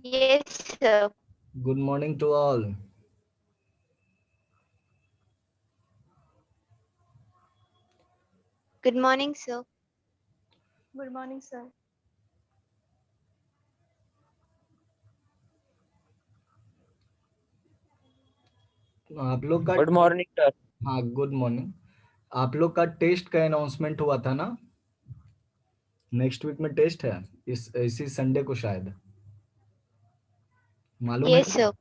Yes, sir. Good morning to all. Good morning, sir. Good morning, sir. आप लोग का good morning sir. हाँ, good morning. आप लोग का टेस्ट का अनाउंसमेंट हुआ था ना? नेक्स्ट वीक में टेस्ट है, इसी संडे को शायद। मालूम है Yes, क्या? sir.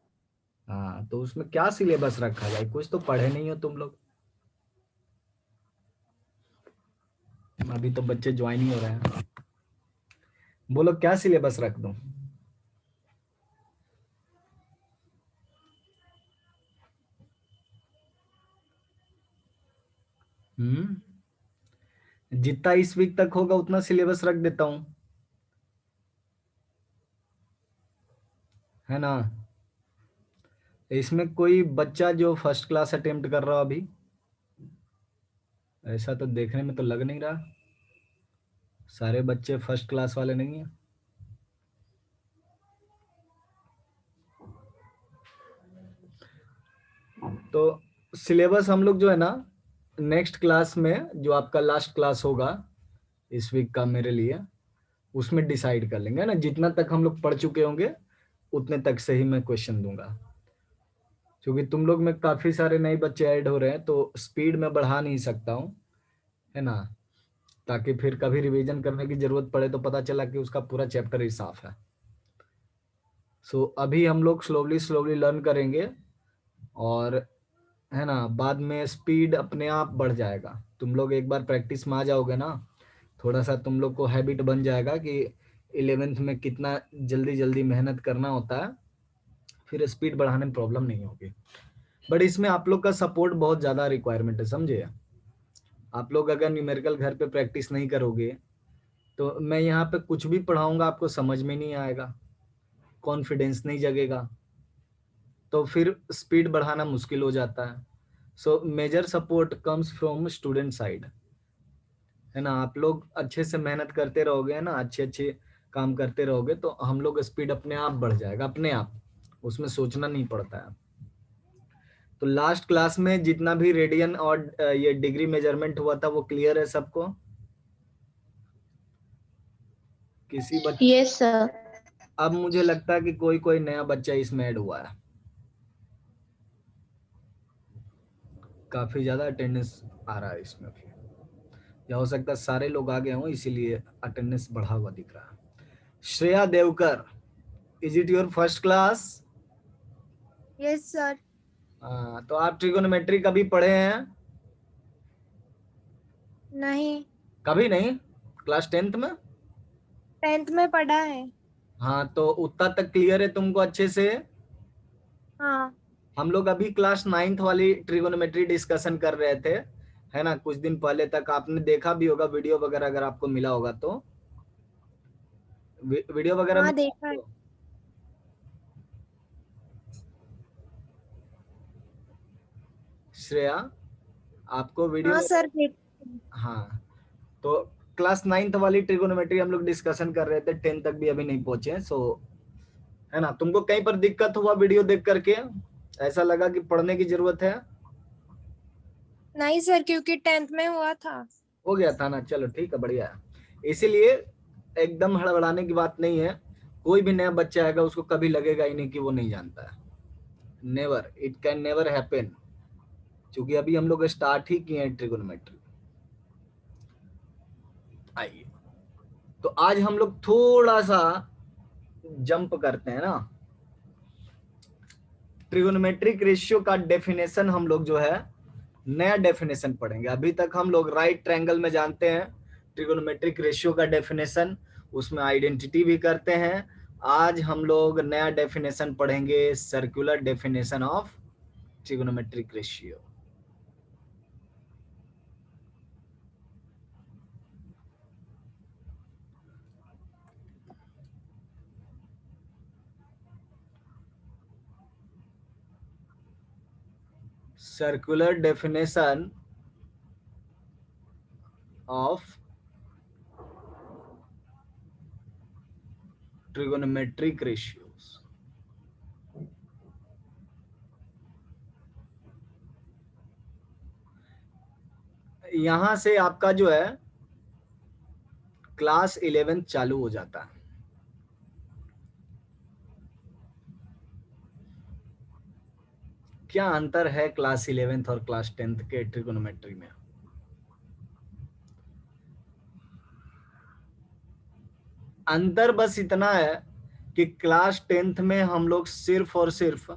हाँ, तो उसमें क्या सिलेबस रखा है? कुछ तो पढ़े नहीं हो तुम लोग। अभी तो बच्चे ज्वाइन ही हो रहे हैं। बोलो क्या सिलेबस रख दूं? जितना इस वीक तक होगा उतना सिलेबस रख देता हूँ, है ना? इसमें कोई बच्चा जो फर्स्ट क्लास अटेम्प्ट कर रहा हो अभी? ऐसा तो देखने में तो लग नहीं रहा। सारे बच्चे फर्स्ट क्लास वाले नहीं हैं। तो सिलेबस हम लोग जो है ना, नेक्स्ट क्लास में जो आपका लास्ट क्लास होगा इस वीक का मेरे लिए, उसमें डिसाइड कर लेंगे ना। जितना तक हम लोग पढ़ चुके होंगे उतने तक से ही मैं क्वेश्चन दूंगा, क्योंकि तुम लोग में काफी सारे नए बच्चे ऐड हो रहे हैं तो स्पीड में बढ़ा नहीं सकता हूँ, है ना? ताकि फिर कभी रिवीजन करने की जरूरत पड़े तो पता चला कि उसका पूरा चैप्टर ही साफ है। सो अभी हम लोग स्लोली स्लोली लर्न करेंगे, और है ना, बाद में स्पीड अपने आप बढ़ जाएगा। तुम लोग एक बार प्रैक्टिस में आ जाओगे ना, थोड़ा सा तुम लोग को हैबिट बन जाएगा कि 11th में कितना जल्दी जल्दी मेहनत करना होता है, फिर स्पीड बढ़ाने में प्रॉब्लम नहीं होगी। बट इसमें आप लोग का सपोर्ट बहुत ज़्यादा रिक्वायरमेंट है, समझे? आप लोग अगर न्यूमेरिकल घर पे प्रैक्टिस नहीं करोगे तो मैं यहाँ पे कुछ भी पढ़ाऊंगा आपको समझ में नहीं आएगा, कॉन्फिडेंस नहीं जगेगा, तो फिर स्पीड बढ़ाना मुश्किल हो जाता है। So major support comes from student side, है ना? आप लोग अच्छे से मेहनत करते रहोगे ना, अच्छे अच्छे काम करते रहोगे तो हम लोग स्पीड अपने आप बढ़ जाएगा, अपने आप, उसमें सोचना नहीं पड़ता है। तो लास्ट क्लास में जितना भी रेडियन और ये डिग्री मेजरमेंट हुआ था वो क्लियर है सबको? किसी बच्चे? Yes, sir. अब मुझे लगता है कि कोई कोई नया बच्चा इसमें ऐड हुआ है। काफी ज्यादा अटेंडेंस आ रहा है इसमें भी, या हो सकता है सारे लोग आ गए हों इसीलिए अटेंडेंस बढ़ा हुआ दिख रहा है। Shreya Devkar, is it your first class? Yes, sir. तो आप ट्रिगोनोमेट्री कभी पढ़े हैं? नहीं, कभी नहीं? क्लास 10th में? 10th में पढ़ा है। हाँ, तो उतना तक क्लियर है तुमको अच्छे से? हाँ। हम लोग अभी क्लास 9th वाली ट्रिगोनोमेट्री डिस्कशन कर रहे थे, है ना? कुछ दिन पहले तक आपने देखा भी होगा वीडियो वगैरह, अगर आपको मिला होगा तो। वीडियो वगैरह हाँ, मिला देखा है। आपको? श्रेया, आपको वीडियो? हाँ सर, देख। हाँ, तो क्लास 9th वाली ट्रिगोनोमेट्री हम लोग डिस्कशन कर रहे थे, 10 तक भी अभी नहीं पहुंचे। सो है ना, तुमको कहीं पर दिक्कत हुआ वीडियो देख करके? ऐसा लगा कि पढ़ने की जरूरत है? नहीं सर, क्योंकि 10th में हुआ था। हो गया था ना? चलो ठीक है, बढ़िया है। इसीलिए एकदम हड़बड़ाने की बात नहीं है। कोई भी नया बच्चा आएगा उसको कभी लगेगा ही नहीं कि वो नहीं जानता है। Never, it can never happen, क्योंकि अभी हम लोग स्टार्ट ही किए हैं ट्रिगोनोमेट्री। आइए, तो आज हम लोग थोड़ा सा जंप करते हैं ना। ट्रिगोनोमेट्रिक रेशियो का डेफिनेशन हम लोग जो है नया डेफिनेशन पढ़ेंगे। अभी तक हम लोग राइट ट्रायंगल में जानते हैं ट्रिगोनोमेट्रिक रेशियो का डेफिनेशन, उसमें आइडेंटिटी भी करते हैं। आज हम लोग नया डेफिनेशन पढ़ेंगे, circular definition of trigonometric ratio. Circular definition of trigonometric ratios. यहां से आपका जो है क्लास 11 चालू हो जाता है। क्या अंतर है क्लास 11th और क्लास 10th के ट्रिगोनोमेट्री में? अंतर बस इतना है कि क्लास 10th में हम लोग सिर्फ और सिर्फ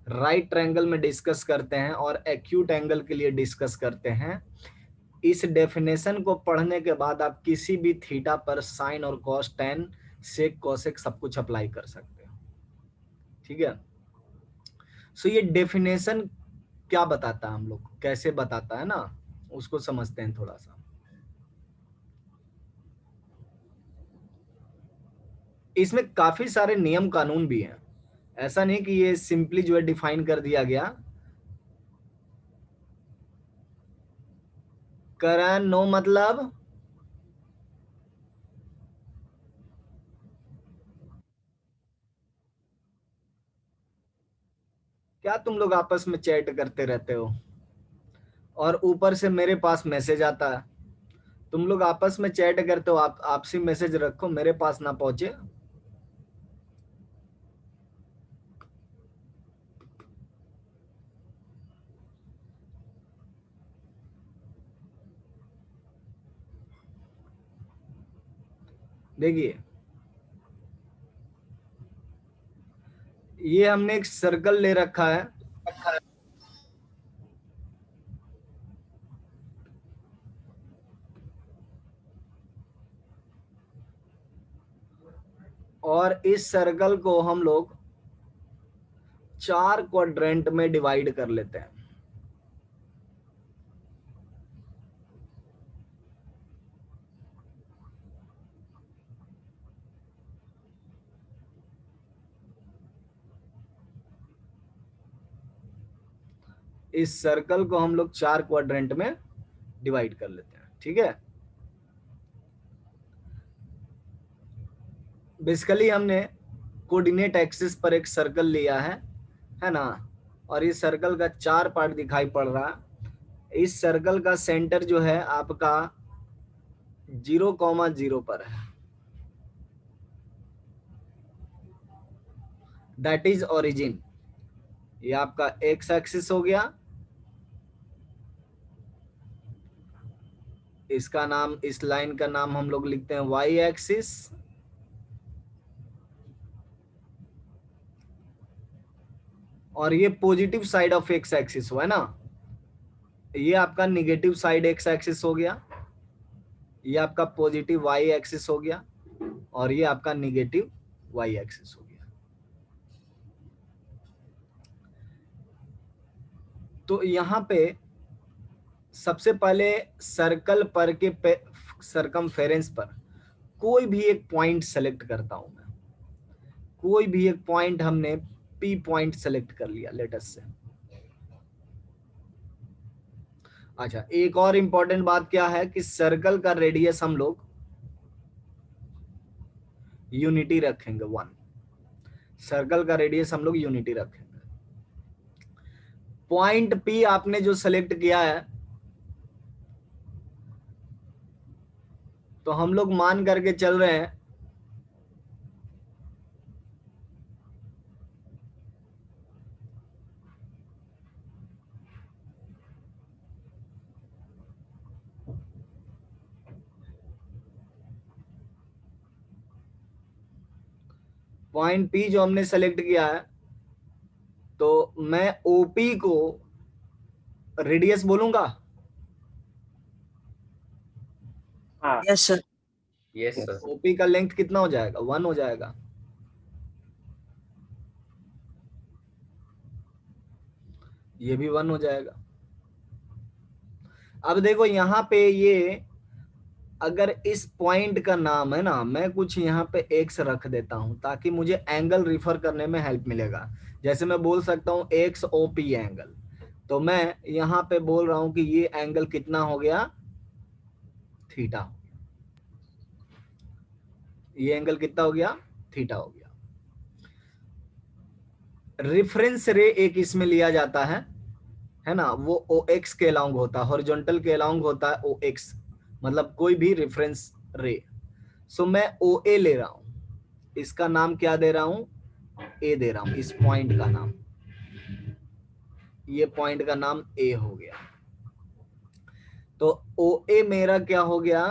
राइट ट्रायंगल में डिस्कस करते हैं और एक्यूट एंगल के लिए डिस्कस करते हैं। इस डेफिनेशन को पढ़ने के बाद आप किसी भी थीटा पर साइन और कॉस, टैन, सेक, कोसेक सब कुछ अप्लाई कर सकते हो। ठीक है, सो ये डेफिनेशन क्या बताता है, हम लोग कैसे बताता है ना, उसको समझते हैं थोड़ा सा। इसमें काफी सारे नियम कानून भी हैं, ऐसा नहीं कि ये सिंपली जो है डिफाइन कर दिया गया। करण नो मतलब क्या तुम लोग आपस में चैट करते रहते हो और ऊपर से मेरे पास मैसेज आता है? तुम लोग आपस में चैट करते हो, आप आपसी मैसेज रखो, मेरे पास ना पहुंचे। देखिए, ये हमने एक सर्कल ले रखा है, और इस सर्कल को हम लोग 4 क्वाड्रेंट में डिवाइड कर लेते हैं। इस सर्कल को हम लोग 4 क्वाड्रेंट में डिवाइड कर लेते हैं। ठीक है, बेसिकली हमने कोऑर्डिनेट एक्सिस पर एक सर्कल लिया है ना, और इस सर्कल का 4 पार्ट दिखाई पड़ रहा है। इस सर्कल का सेंटर जो है आपका 0,0 पर है, दैट इज ओरिजिन। ये आपका एक्स एक्सिस हो गया, इसका नाम, इस लाइन का नाम हम लोग लिखते हैं वाई एक्सिस, और ये positive side of x axis हुआ है ना, ये आपका निगेटिव साइड एक्स एक्सिस हो गया, ये आपका पॉजिटिव वाई एक्सिस हो गया, और ये आपका निगेटिव वाई एक्सिस हो गया। तो यहाँ पे सबसे पहले सर्कल पर के सरकमफेरेंस पर कोई भी एक पॉइंट सेलेक्ट करता हूं मैं। कोई भी एक पॉइंट हमने पी पॉइंट सेलेक्ट कर लिया लेटस से। अच्छा, एक और इंपॉर्टेंट बात क्या है कि सर्कल का रेडियस हम लोग यूनिटी रखेंगे 1। सर्कल का रेडियस हम लोग यूनिटी रखेंगे। पॉइंट पी आपने जो सेलेक्ट किया है, तो हम लोग मान करके चल रहे हैं पॉइंट पी जो हमने सेलेक्ट किया है, तो मैं ओपी को रेडियस बोलूंगा। हाँ yes sir. Yes sir OP का लेंथ कितना हो जाएगा? 1 हो जाएगा। ये भी 1 हो जाएगा। अब देखो यहाँ पे ये, अगर इस पॉइंट का नाम है ना, मैं कुछ यहाँ पे एक्स रख देता हूं ताकि मुझे एंगल रिफर करने में हेल्प मिलेगा। जैसे मैं बोल सकता हूं एक्स ओपी एंगल, तो मैं यहाँ पे बोल रहा हूं कि ये एंगल कितना हो गया? थीटा। ये एंगल कितना हो गया? थीटा हो गया। रेफरेंस रे एक इसमें लिया जाता है है ना, वो ओ एक्स के अलोंग होता है, हॉरिजॉन्टल के अलोंग होता है ओ एक्स, मतलब कोई भी रेफरेंस रे। सो मैं ओ ए ले रहा हूं, इसका नाम क्या दे रहा हूं, ए दे रहा हूं, इस पॉइंट का नाम, ये पॉइंट का नाम ए हो गया। तो ओ ए मेरा क्या हो गया,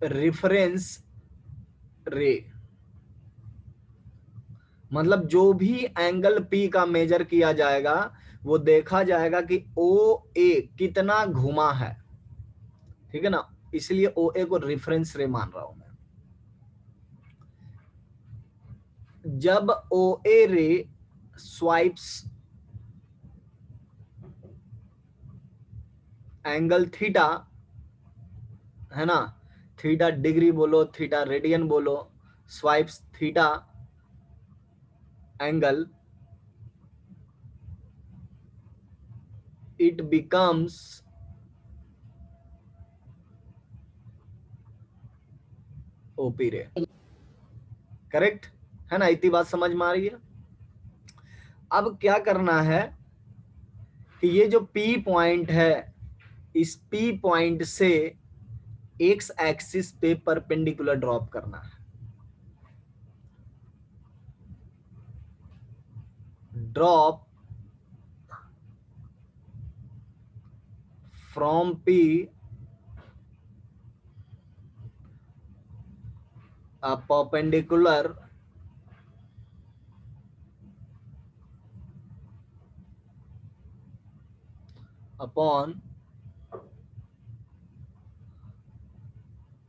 रेफरेंस रे, मतलब जो भी एंगल पी का मेजर किया जाएगा वो देखा जाएगा कि ओ ए कितना घुमा है, ठीक है ना, इसलिए ओ ए को रेफरेंस रे मान रहा हूं मैं। जब ओ ए रे स्वाइप्स एंगल थीटा, है ना, थीटा डिग्री बोलो, थीटा रेडियन बोलो, swipes theta angle, it becomes OP रे, करेक्ट है ना, इतनी बात समझ में आ रही है। अब क्या करना है कि ये जो पी पॉइंट है, इस पी पॉइंट से एक्स एक्सिस पे परपेंडिकुलर ड्रॉप करना है, drop from P a perpendicular upon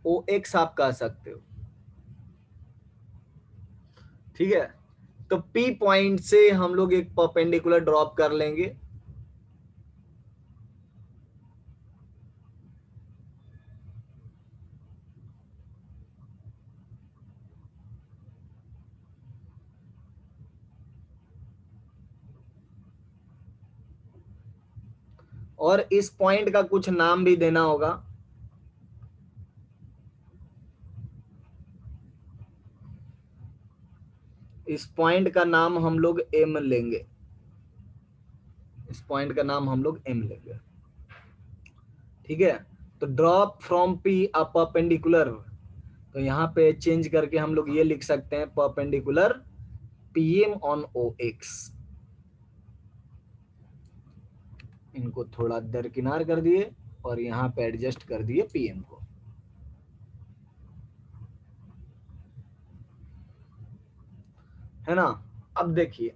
O X आप कह सकते हो, ठीक है। तो पी पॉइंट से हम लोग एक परपेंडिकुलर ड्रॉप कर लेंगे, और इस पॉइंट का कुछ नाम भी देना होगा, इस पॉइंट का नाम हम लोग एम लेंगे, इस पॉइंट का नाम हम लोग एम लेंगे, ठीक है। तो drop from P a perpendicular, तो यहां पे चेंज करके हम लोग ये लिख सकते हैं perpendicular PM on O X, इनको थोड़ा दरकिनार कर दिए और यहां पे एडजस्ट कर दिए पीएम को, है ना। अब देखिए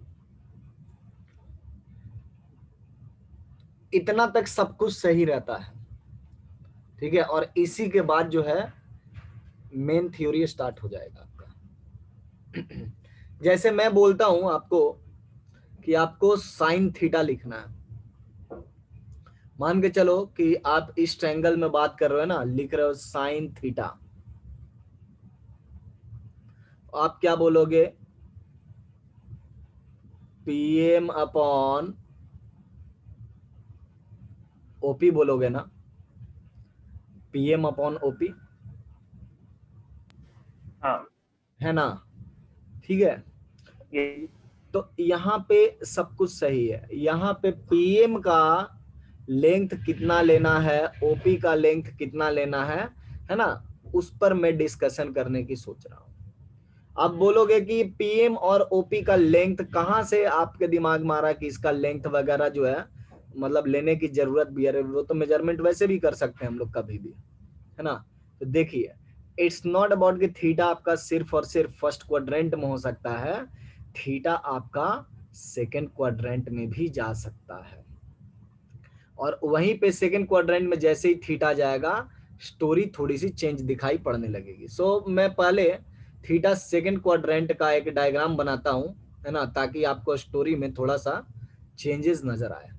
इतना तक सब कुछ सही रहता है, ठीक है, और इसी के बाद जो है मेन थ्योरी स्टार्ट हो जाएगा आपका। जैसे मैं बोलता हूं आपको कि आपको साइन थीटा लिखना है, मान के चलो कि आप इस ट्रायंगल में बात कर रहे हो ना, लिख रहे हो साइन थीटा, आप क्या बोलोगे, पीएम अपॉन ओपी बोलोगे ना, पीएम अपॉन ओपी, हाँ है ना, ठीक है। ये तो यहाँ पे सब कुछ सही है, यहाँ पे पीएम का लेंथ कितना लेना है, ओपी का लेंथ कितना लेना है ना, उस पर मैं डिस्कशन करने की सोच रहा हूँ। आप बोलोगे कि पीएम और ओपी का लेंथ कहाँ से आपके दिमाग में आ रहा है कि इसका लेंथ वगैरह जो है मतलब लेने की जरूरत भी है, वो तो मेजरमेंट वैसे भी कर सकते हैं हम लोग कभी भी, है ना। तो देखिए इट्स नॉट अबाउट कि थीटा आपका सिर्फ और सिर्फ फर्स्ट क्वाड्रेंट में हो सकता है, थीटा आपका सेकंड क्वाड्रेंट में भी जा सकता है, और वहीं पे सेकंड क्वाड्रेंट में जैसे ही थीटा जाएगा स्टोरी थोड़ी सी चेंज दिखाई पड़ने लगेगी। सो मैं पहले थीटा सेकंड क्वाड्रेंट का एक डायग्राम बनाता हूं, है ना, ताकि आपको स्टोरी में थोड़ा सा चेंजेस नजर आए।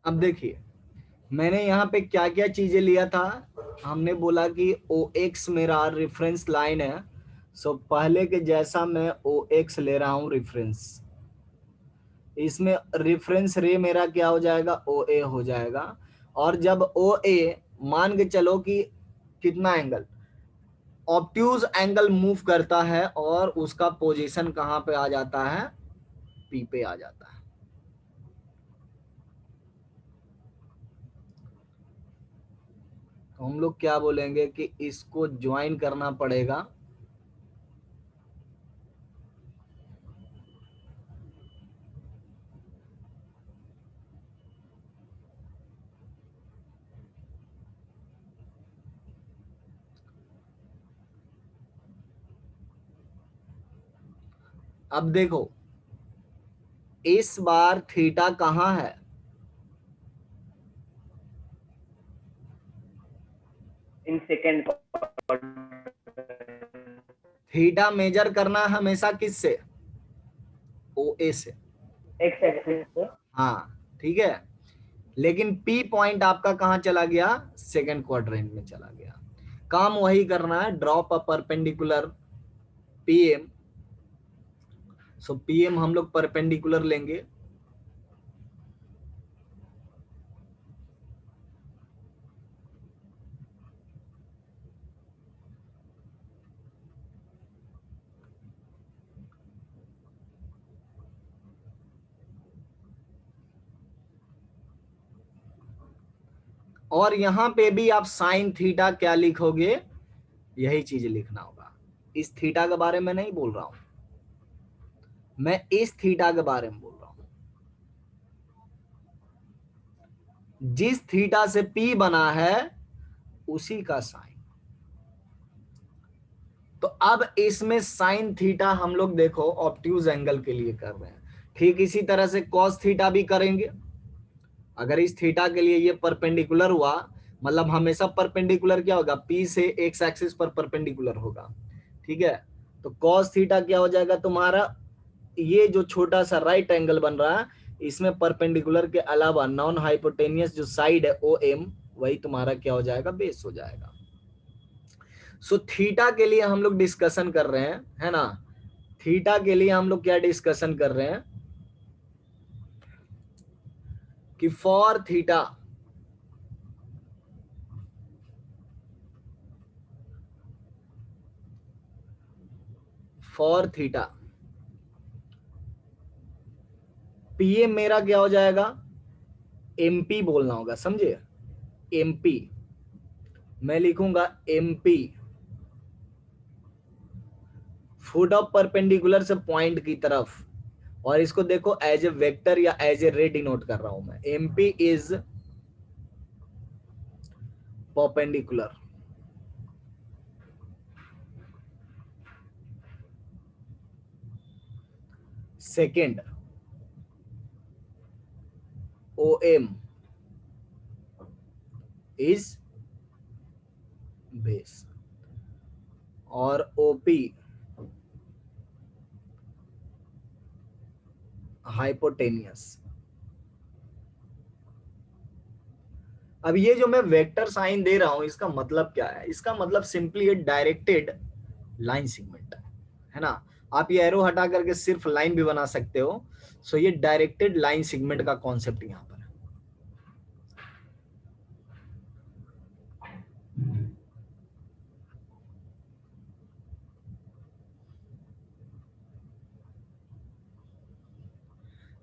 अब देखिए मैंने यहाँ पे क्या क्या चीजें लिया था। हमने बोला कि ओ एक्स मेरा रेफरेंस लाइन है, सो पहले के जैसा मैं ओ एक्स ले रहा हूं रेफरेंस। इसमें रेफरेंस रे मेरा क्या हो जाएगा, ओ ए हो जाएगा। और जब ओ ए मान के चलो कि कितना एंगल, ऑब्ट्यूज एंगल मूव करता है और उसका पोजीशन कहां पे आ जाता है, पी पे आ जाता है। तो हम लोग क्या बोलेंगे कि इसको ज्वाइन करना पड़ेगा अब देखो इस बार थीटा कहां है, in second थीटा मेजर करना है हमेशा किससे, ओ ए से। x axis पे। हाँ ठीक है, लेकिन पी पॉइंट आपका कहां चला गया, सेकंड क्वाड्रेंट में चला गया। काम वही करना है, drop a perpendicular PM. So PM हम लोग परपेंडिकुलर लेंगे, और यहां पे भी आप साइन थीटा क्या लिखोगे, यही चीज लिखना होगा। इस थीटा के बारे में नहीं बोल रहा हूं मैं, इस थीटा के बारे में बोल रहा हूं। जिस थीटा से पी बना है उसी का साइन। तो अब इसमें साइन थीटा हम लोग देखो ऑब्ट्यूज एंगल के लिए कर रहे हैं, ठीक इसी तरह से कॉस थीटा भी करेंगे। अगर इस थीटा के लिए ये परपेंडिकुलर हुआ, मतलब हमेशा परपेंडिकुलर क्या होगा, पी से एक्स एक्सिस पर परपेंडिकुलर होगा, ठीक है। तो कॉस थीटा क्या हो जाएगा तुम्हारा, ये जो छोटा सा राइट एंगल बन रहा है इसमें परपेंडिकुलर के अलावा नॉन हाइपोटेनियस जो साइड है ओ एम, वही तुम्हारा क्या हो जाएगा, बेस हो जाएगा। सो थीटा के लिए हम लोग डिस्कशन कर रहे हैं, है ना। थीटा के लिए हम लोग क्या डिस्कशन कर रहे हैं कि फॉर थीटा पीएम मेरा क्या हो जाएगा, एमपी बोलना होगा, समझे। एमपी मैं लिखूंगा, एमपी फुट ऑफ परपेंडिकुलर से पॉइंट की तरफ, और इसको देखो एज ए वेक्टर या एज ए रे डिनोट कर रहा हूं मैं। MP is perpendicular, second O M is base, और ओपी हाइपोटेनियस। अब ये जो मैं वेक्टर साइन दे रहा हूं इसका मतलब क्या है, इसका मतलब सिंपली डायरेक्टेड लाइन सेगमेंट है ना। आप ये एरो हटा करके सिर्फ लाइन भी बना सकते हो। सो ये डायरेक्टेड लाइन सेगमेंट का कॉन्सेप्ट यहां पर है।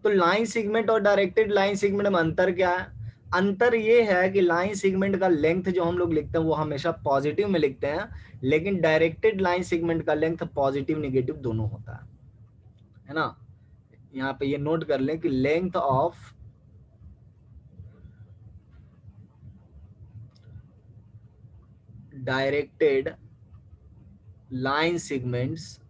तो लाइन सेगमेंट और डायरेक्टेड लाइन सेगमेंट में अंतर क्या है, अंतर ये है कि लाइन सेगमेंट का लेंथ जो हम लोग लिखते हैं वो हमेशा पॉजिटिव में लिखते हैं, लेकिन डायरेक्टेड लाइन सेगमेंट का लेंथ पॉजिटिव नेगेटिव दोनों होता है ना। यहाँ पे ये नोट कर लें कि length of directed line segments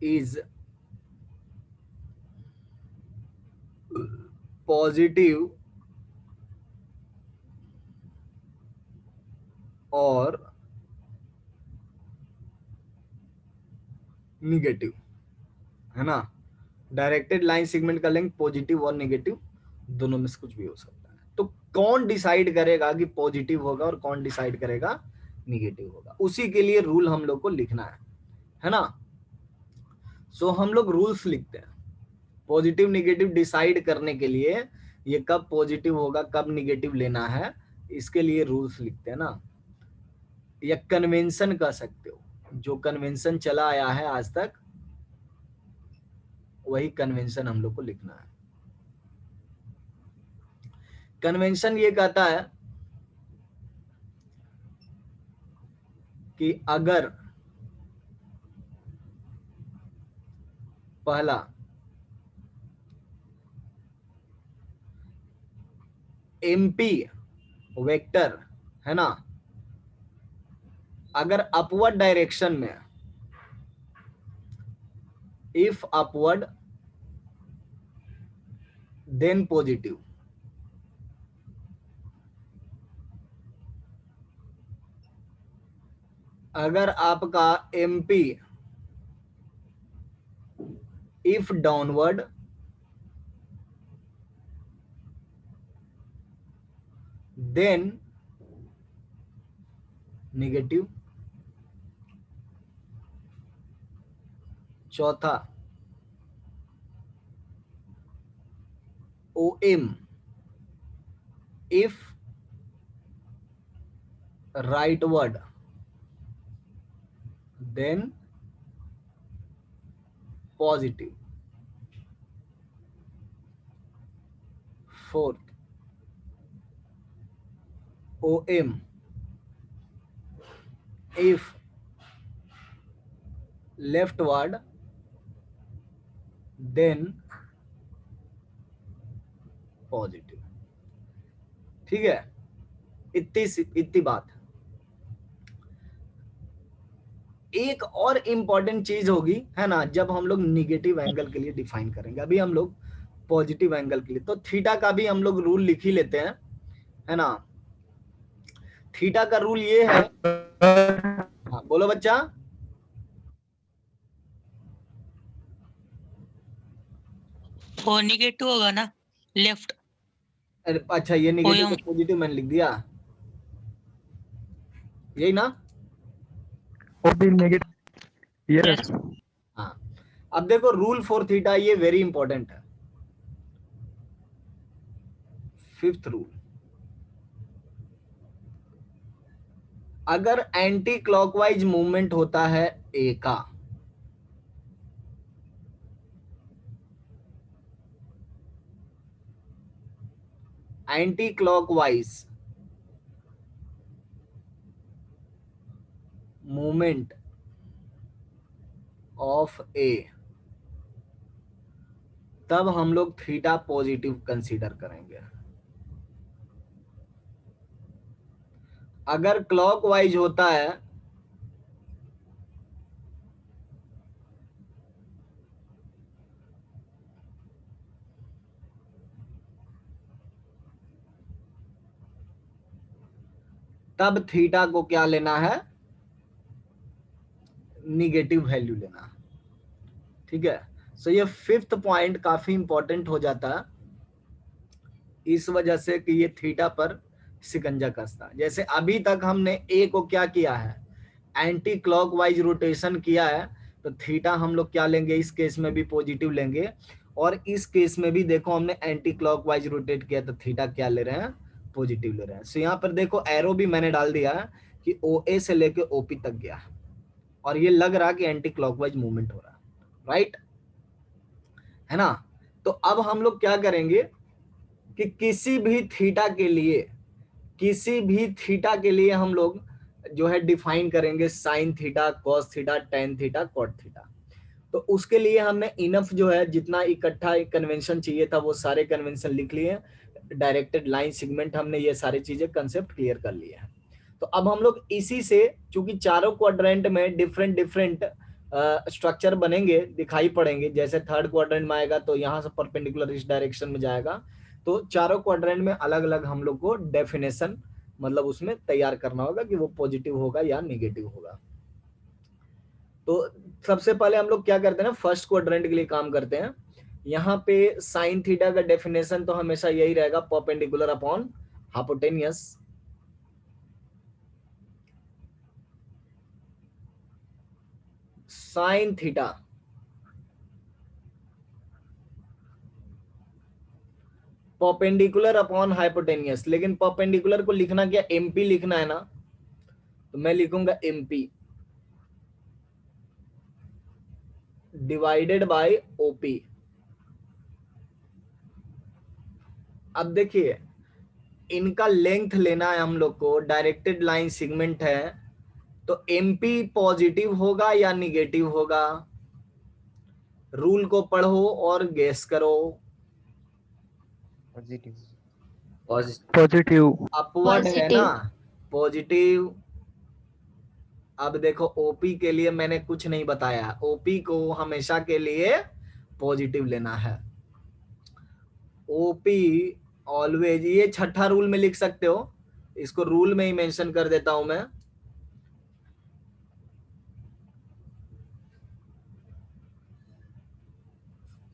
is positive और निगेटिव, है ना। डायरेक्टेड लाइन सेगमेंट का लेंथ पॉजिटिव और नेगेटिव दोनों में से कुछ भी हो सकता है। तो कौन डिसाइड करेगा कि पॉजिटिव होगा और कौन डिसाइड करेगा निगेटिव होगा, उसी के लिए रूल हम लोग को लिखना है ना। सो हम लोग रूल्स लिखते हैं पॉजिटिव निगेटिव डिसाइड करने के लिए, ये कब पॉजिटिव होगा कब निगेटिव लेना है, इसके लिए रूल्स लिखते हैं ना, या कन्वेंशन कह सकते हो। जो कन्वेंशन चला आया है आज तक वही कन्वेंशन हम लोग को लिखना है। कन्वेंशन ये कहता है कि अगर पहला एमपी वेक्टर है ना, अगर अपवर्ड डायरेक्शन में, इफ अपवर्ड देन पॉजिटिव, अगर आपका MP if downward then negative, चौथा OM if rightward then positive, fourth OM if leftward then positive. ठीक है, इतनी बात। एक और इंपॉर्टेंट चीज होगी है ना, जब हम लोग निगेटिव एंगल के लिए डिफाइन करेंगे। अभी हम लोग पॉजिटिव एंगल के लिए तो थीटा का भी हम लोग रूल लिख ही लेते हैं है ना। थीटा का रूल ये है, हाँ बोलो बच्चा। वो निगेटिव होगा ना, लेफ्ट। अच्छा ये निगेटिव को पॉजिटिव मैंने लिख दिया, यही ना। यस। हाँ अब देखो रूल फॉर थीटा, ये वेरी इंपॉर्टेंट है। फिफ्थ रूल, अगर एंटी क्लॉकवाइज मूवमेंट होता है ए का, एंटी क्लॉकवाइज मूवमेंट ऑफ ए, तब हम लोग थीटा पॉजिटिव कंसीडर करेंगे। अगर क्लॉकवाइज होता है तब थीटा को क्या लेना है, निगेटिव वैल्यू लेना है। ठीक है, सो ये फिफ्थ पॉइंट काफी इंपॉर्टेंट हो जाता है, इस वजह से कि ये थीटा पर शिकंजा कसता है। जैसे अभी तक हमने ए को क्या किया है, एंटी क्लॉकवाइज रोटेशन किया है, तो थीटा हम लोग क्या लेंगे, इस केस में भी पॉजिटिव लेंगे, और इस केस में भी देखो हमने एंटी क्लॉकवाइज रोटेट किया तो थीटा क्या ले रहे हैं, पॉजिटिव ले रहे हैं। सो यहाँ पर देखो एरो भी मैंने डाल दिया है कि OA से लेके OP तक गया और ये लग रहा कि एंटी क्लॉकवाइज मूवमेंट हो रहा है, राइट है ना। तो अब हम लोग क्या करेंगे कि किसी भी थीटा के लिए हम लोग जो है डिफाइन करेंगे sine theta, cos theta, tan theta, cot theta. तो उसके लिए हमने इनफ जो है जितना इकट्ठा कन्वेंशन चाहिए था वो सारे कन्वेंशन लिख लिए, डायरेक्टेड लाइन सेगमेंट, हमने ये सारी चीजें कंसेप्ट क्लियर कर लिए हैं। तो अब हम लोग इसी से, चूंकि चारों क्वाड्रेंट में डिफरेंट स्ट्रक्चर बनेंगे, दिखाई पड़ेंगे, जैसे थर्ड क्वाड्रेंट में आएगा तो यहाँ से परपेंडिकुलर इस डायरेक्शन में जाएगा, तो चारों क्वाड्रेंट में अलग अलग हम लोग को डेफिनेशन मतलब उसमें तैयार करना होगा कि वो पॉजिटिव होगा या निगेटिव होगा। तो सबसे पहले हम लोग क्या करते हैं ना, फर्स्ट क्वाड्रेंट के लिए काम करते हैं। यहाँ पे साइन थीटा का डेफिनेशन तो हमेशा यही रहेगा, perpendicular upon hypotenuse. Sine theta perpendicular upon hypotenuse, लेकिन परपेंडिकुलर को लिखना क्या, एमपी लिखना है ना, तो मैं लिखूंगा एमपी डिवाइडेड बाय ओपी। अब देखिए इनका लेंथ लेना है हम लोग को, डायरेक्टेड लाइन सेगमेंट है, तो एमपी पॉजिटिव होगा या निगेटिव होगा, रूल को पढ़ो और गेस करो। पॉजिटिव। पॉजिटिव। अपवर्ड है Positive. ना, पॉजिटिव। अब देखो ओपी के लिए मैंने कुछ नहीं बताया, ओपी को हमेशा के लिए पॉजिटिव लेना है। ओपी ऑलवेज, ये छठा रूल में लिख सकते हो, इसको रूल में ही मेंशन कर देता हूं मैं।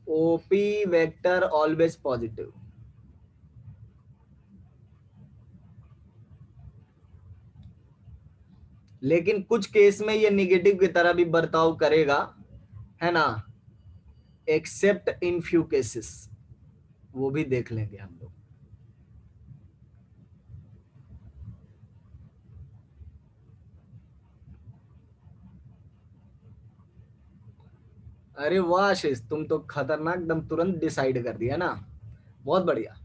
OP vector always positive. लेकिन कुछ केस में ये निगेटिव की तरह भी बर्ताव करेगा, है ना, एक्सेप्ट इन फ्यू केसेस, वो भी देख लेंगे हम लोग। अरे वाह आशीष, तुम तो खतरनाक दम तुरंत डिसाइड कर दिया ना, बहुत बढ़िया।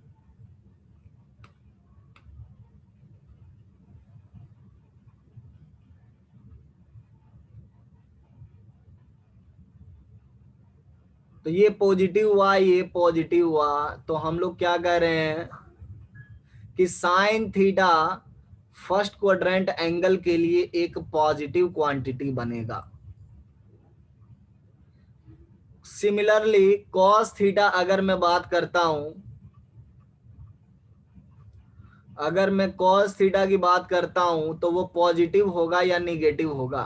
तो ये पॉजिटिव हुआ, ये पॉजिटिव हुआ, तो हम लोग क्या कह रहे हैं कि sine theta first quadrant angle के लिए एक पॉजिटिव क्वांटिटी बनेगा। सिमिलरली कॉस थीटा अगर मैं बात करता हूं, अगर मैं कॉस थीटा की बात करता हूं तो वो पॉजिटिव होगा या निगेटिव होगा,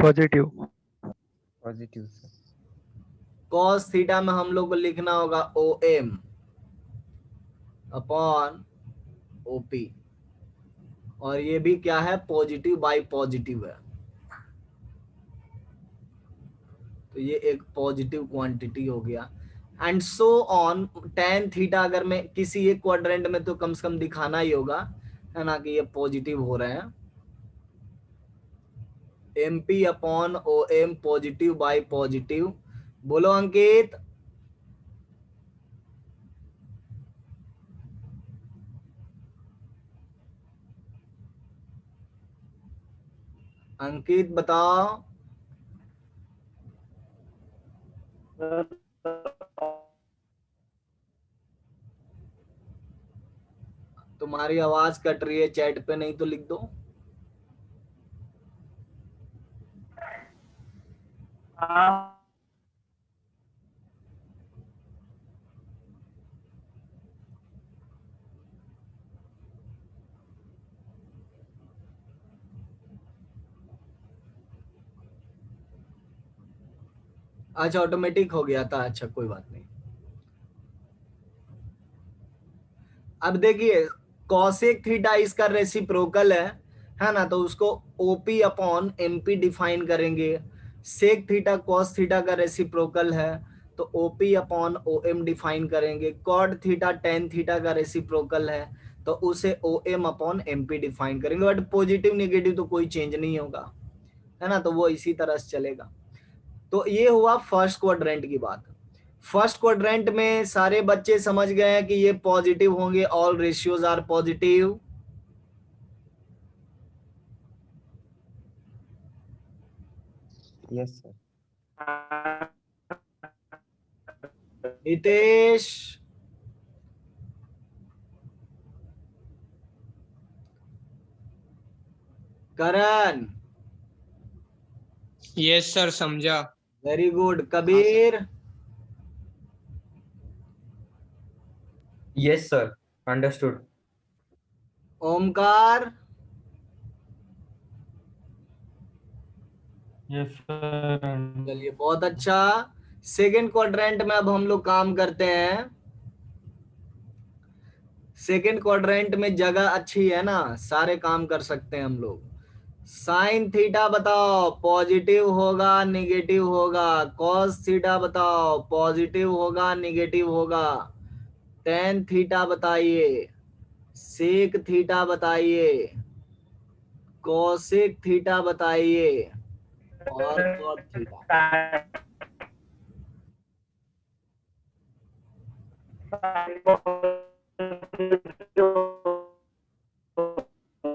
positive. Positive sir. Cos theta में हम लोग को लिखना होगा ओ एम अपॉन ओपी, और ये भी क्या है, पॉजिटिव बाई पॉजिटिव है, तो ये एक पॉजिटिव क्वांटिटी हो गया। And so on, tan theta अगर मैं किसी एक क्वाड्रेंट में तो कम से कम दिखाना ही होगा, है ना, कि ये पॉजिटिव हो रहे हैं। M P upon O M positive by positive. बोलो अंकित। अंकित बताओ। तुम्हारी आवाज कट रही है चैट पे, नहीं तो लिख दो। हाँ अच्छा ऑटोमेटिक हो गया था, अच्छा कोई बात नहीं। अब देखिए कॉसेक थीटा इसका रेसिप्रोकल है ना, तो उसको ओपी अपॉन एमपी डिफाइन करेंगे। सेक थीटा कॉस थीटा का रेसिप्रोकल है, तो ओपी अपॉन ओएम डिफाइन करेंगे। कॉड थीटा टेन थीटा का रेसिप्रोकल है, तो उसे ओएम अपॉन एमपी डिफाइन करेंगे। बट पॉजिटिव नेगेटिव तो कोई चेंज नहीं होगा, है ना, तो वो इसी तरह से चलेगा। तो ये हुआ फर्स्ट क्वाड्रेंट की बात। फर्स्ट क्वाड्रेंट में सारे बच्चे समझ गए हैं कि ये पॉजिटिव होंगे, all ratios are positive. Yes sir. Nitesh, Karan, yes sir, समझा। Very good. Kabir, Yes, sir. Understood. Omkar, yes sir. चलिए बहुत अच्छा। सेकेंड क्वाड्रेंट में अब हम लोग काम करते हैं। सेकेंड क्वाड्रेंट में जगह अच्छी है ना, सारे काम कर सकते हैं हम लोग। साइन थीटा बताओ पॉजिटिव होगा निगेटिव होगा। कॉस थीटा बताओ पॉजिटिव होगा निगेटिव होगा। टेन थीटा बताइए। सेक थीटा बताइए। कोसेक थीटा बताइए। और कॉट थीटा।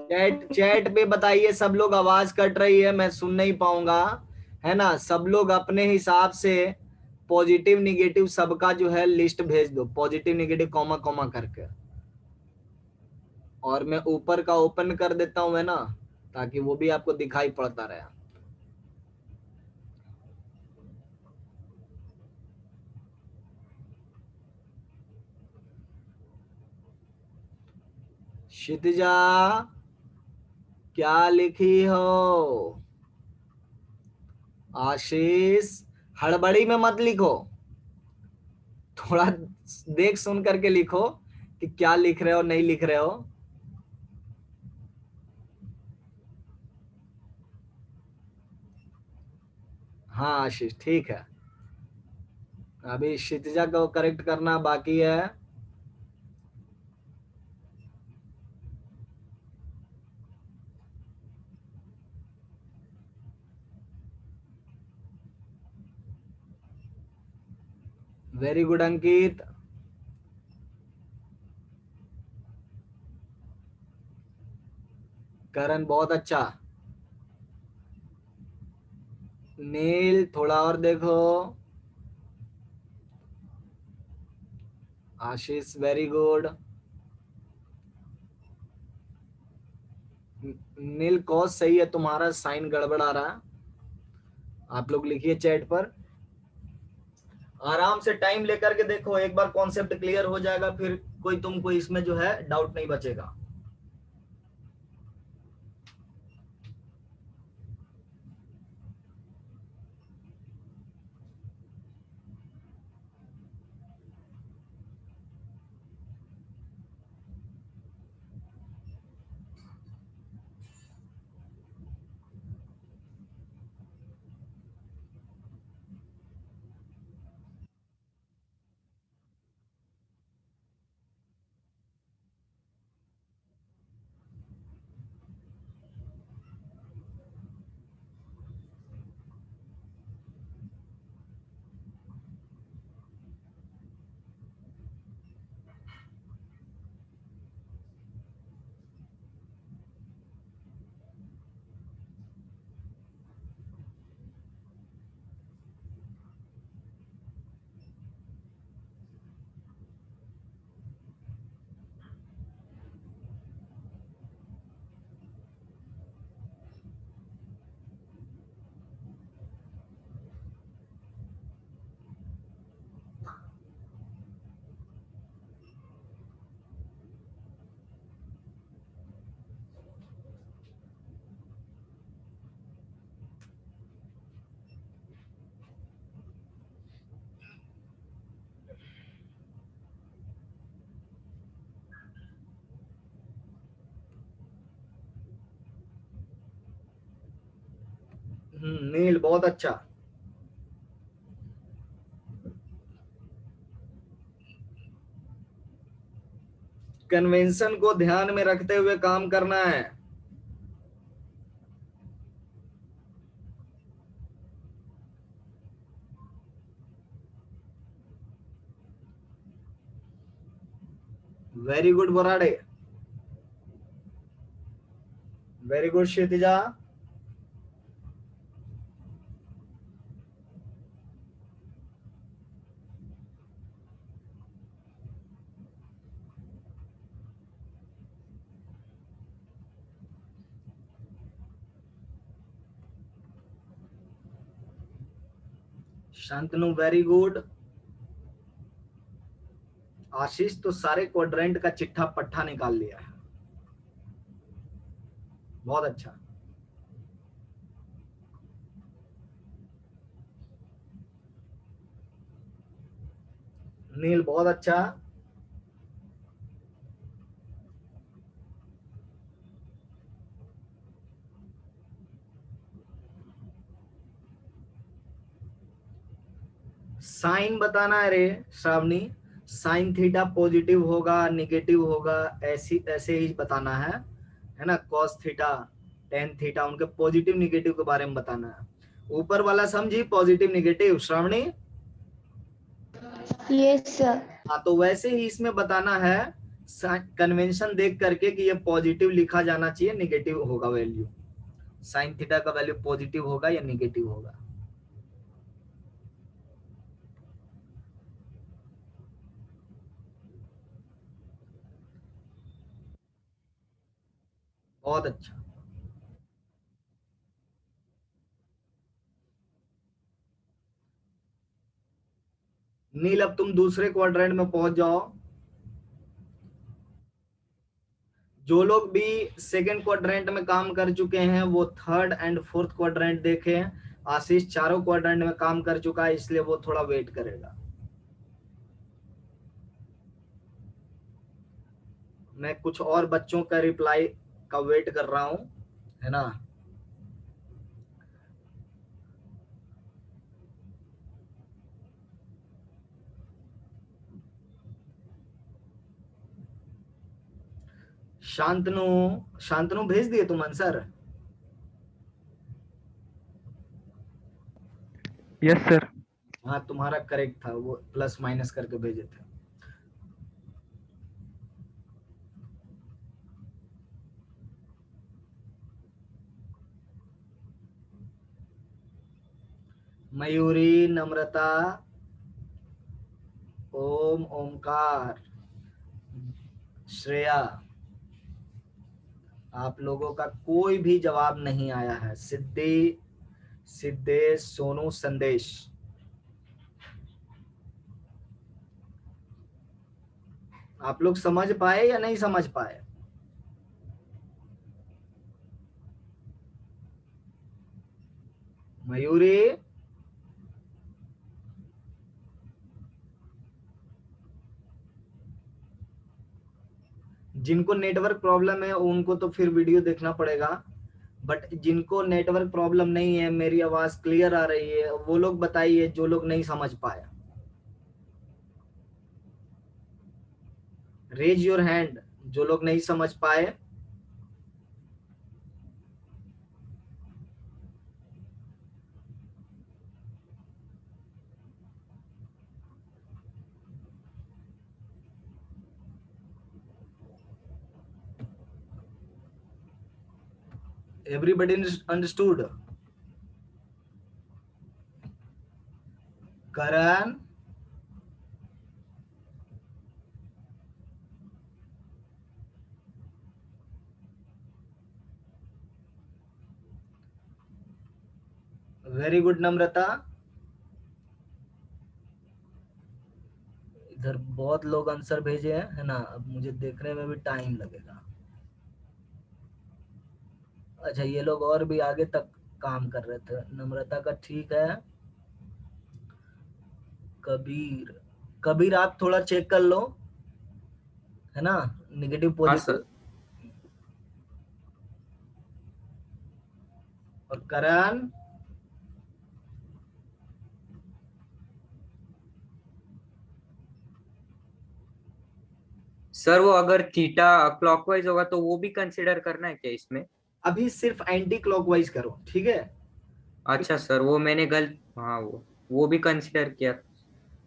चैट चैट पे बताइए सब लोग, आवाज कट रही है मैं सुन नहीं पाऊंगा, है ना। सब लोग अपने हिसाब से पॉजिटिव निगेटिव सबका जो है लिस्ट भेज दो, पॉजिटिव निगेटिव कॉमा कॉमा करके। और मैं ऊपर का ओपन कर देता हूं, है ना, ताकि वो भी आपको दिखाई पड़ता रहे। क्षितिजा क्या लिखी हो? आशीष हड़बड़ी में मत लिखो, थोड़ा देख सुन करके लिखो कि क्या लिख रहे हो नहीं लिख रहे हो। हाँ आशीष ठीक है, अभी क्षितिजा को करेक्ट करना बाकी है। वेरी गुड अंकित। करण बहुत अच्छा। नील थोड़ा और देखो। आशीष वेरी गुड। नील कॉस सही है, तुम्हारा साइन गड़बड़ आ रहा है। आप लोग लिखिए चैट पर, आराम से टाइम लेकर के देखो, एक बार कॉन्सेप्ट क्लियर हो जाएगा फिर कोई तुमको इसमें जो है डाउट नहीं बचेगा। नील बहुत अच्छा। कन्वेंशन को ध्यान में रखते हुए काम करना है। Very good Borade. Very good Kshitija. Shantanu very good. Ashish तो सारे क्वाड्रेंट का चिट्ठा पट्टा निकाल लिया है, बहुत अच्छा। नील बहुत अच्छा। साइन बताना है रे श्रावणी, साइन थीटा पॉजिटिव होगा निगेटिव होगा ऐसी ऐसे ही बताना है ना। कॉस थीटा टेन थीटा उनके पॉजिटिव निगेटिव के बारे में बताना है। ऊपर वाला समझी positive negative Shravani? Yes sir. हाँ तो वैसे ही इसमें बताना है कन्वेंशन देख करके कि ये पॉजिटिव लिखा जाना चाहिए निगेटिव होगा वैल्यू, साइन थीटा का वैल्यू पॉजिटिव होगा या निगेटिव होगा। बहुत अच्छा। नील अब तुम दूसरे क्वाड्रेंट में पहुंच जाओ। जो लोग भी सेकंड क्वाड्रेंट में काम कर चुके हैं वो थर्ड एंड फोर्थ क्वाड्रेंट देखें। आशीष चारों क्वाड्रेंट में काम कर चुका है इसलिए वो थोड़ा वेट करेगा। मैं कुछ और बच्चों का रिप्लाई का वेट कर रहा हूं, है ना। शांतनु, शांतनु भेज दिए तुम आंसर? Yes, sir. हाँ तुम्हारा करेक्ट था, वो प्लस माइनस करके भेजे थे। मयूरी, नम्रता, ओम, ओमकार, श्रेया, आप लोगों का कोई भी जवाब नहीं आया है। सिद्धि, सिद्धेश, सोनू, संदेश, आप लोग समझ पाए या नहीं समझ पाए? मयूरी, जिनको नेटवर्क प्रॉब्लम है उनको तो फिर वीडियो देखना पड़ेगा, बट जिनको नेटवर्क प्रॉब्लम नहीं है मेरी आवाज क्लियर आ रही है वो लोग बताइए जो लोग नहीं समझ पाए। रेज योर हैंड जो लोग नहीं समझ पाए। Everybody understood? Karan, very good Namrata. इधर बहुत लोग आंसर भेजे हैं, है ना। अब मुझे देखने में भी टाइम लगेगा। अच्छा ये लोग और भी आगे तक काम कर रहे थे। नम्रता का ठीक है। कबीर, कबीर आप थोड़ा चेक कर लो, है ना, निगेटिव हाँ पॉजिटिव। सर। और करण, सर वो अगर थीटा क्लॉकवाइज होगा तो वो भी कंसिडर करना है क्या इसमें? अभी सिर्फ एंटी क्लॉकवाइज करो, ठीक है। अच्छा सर, वो मैंने गलत, हाँ वो भी कंसिडर किया।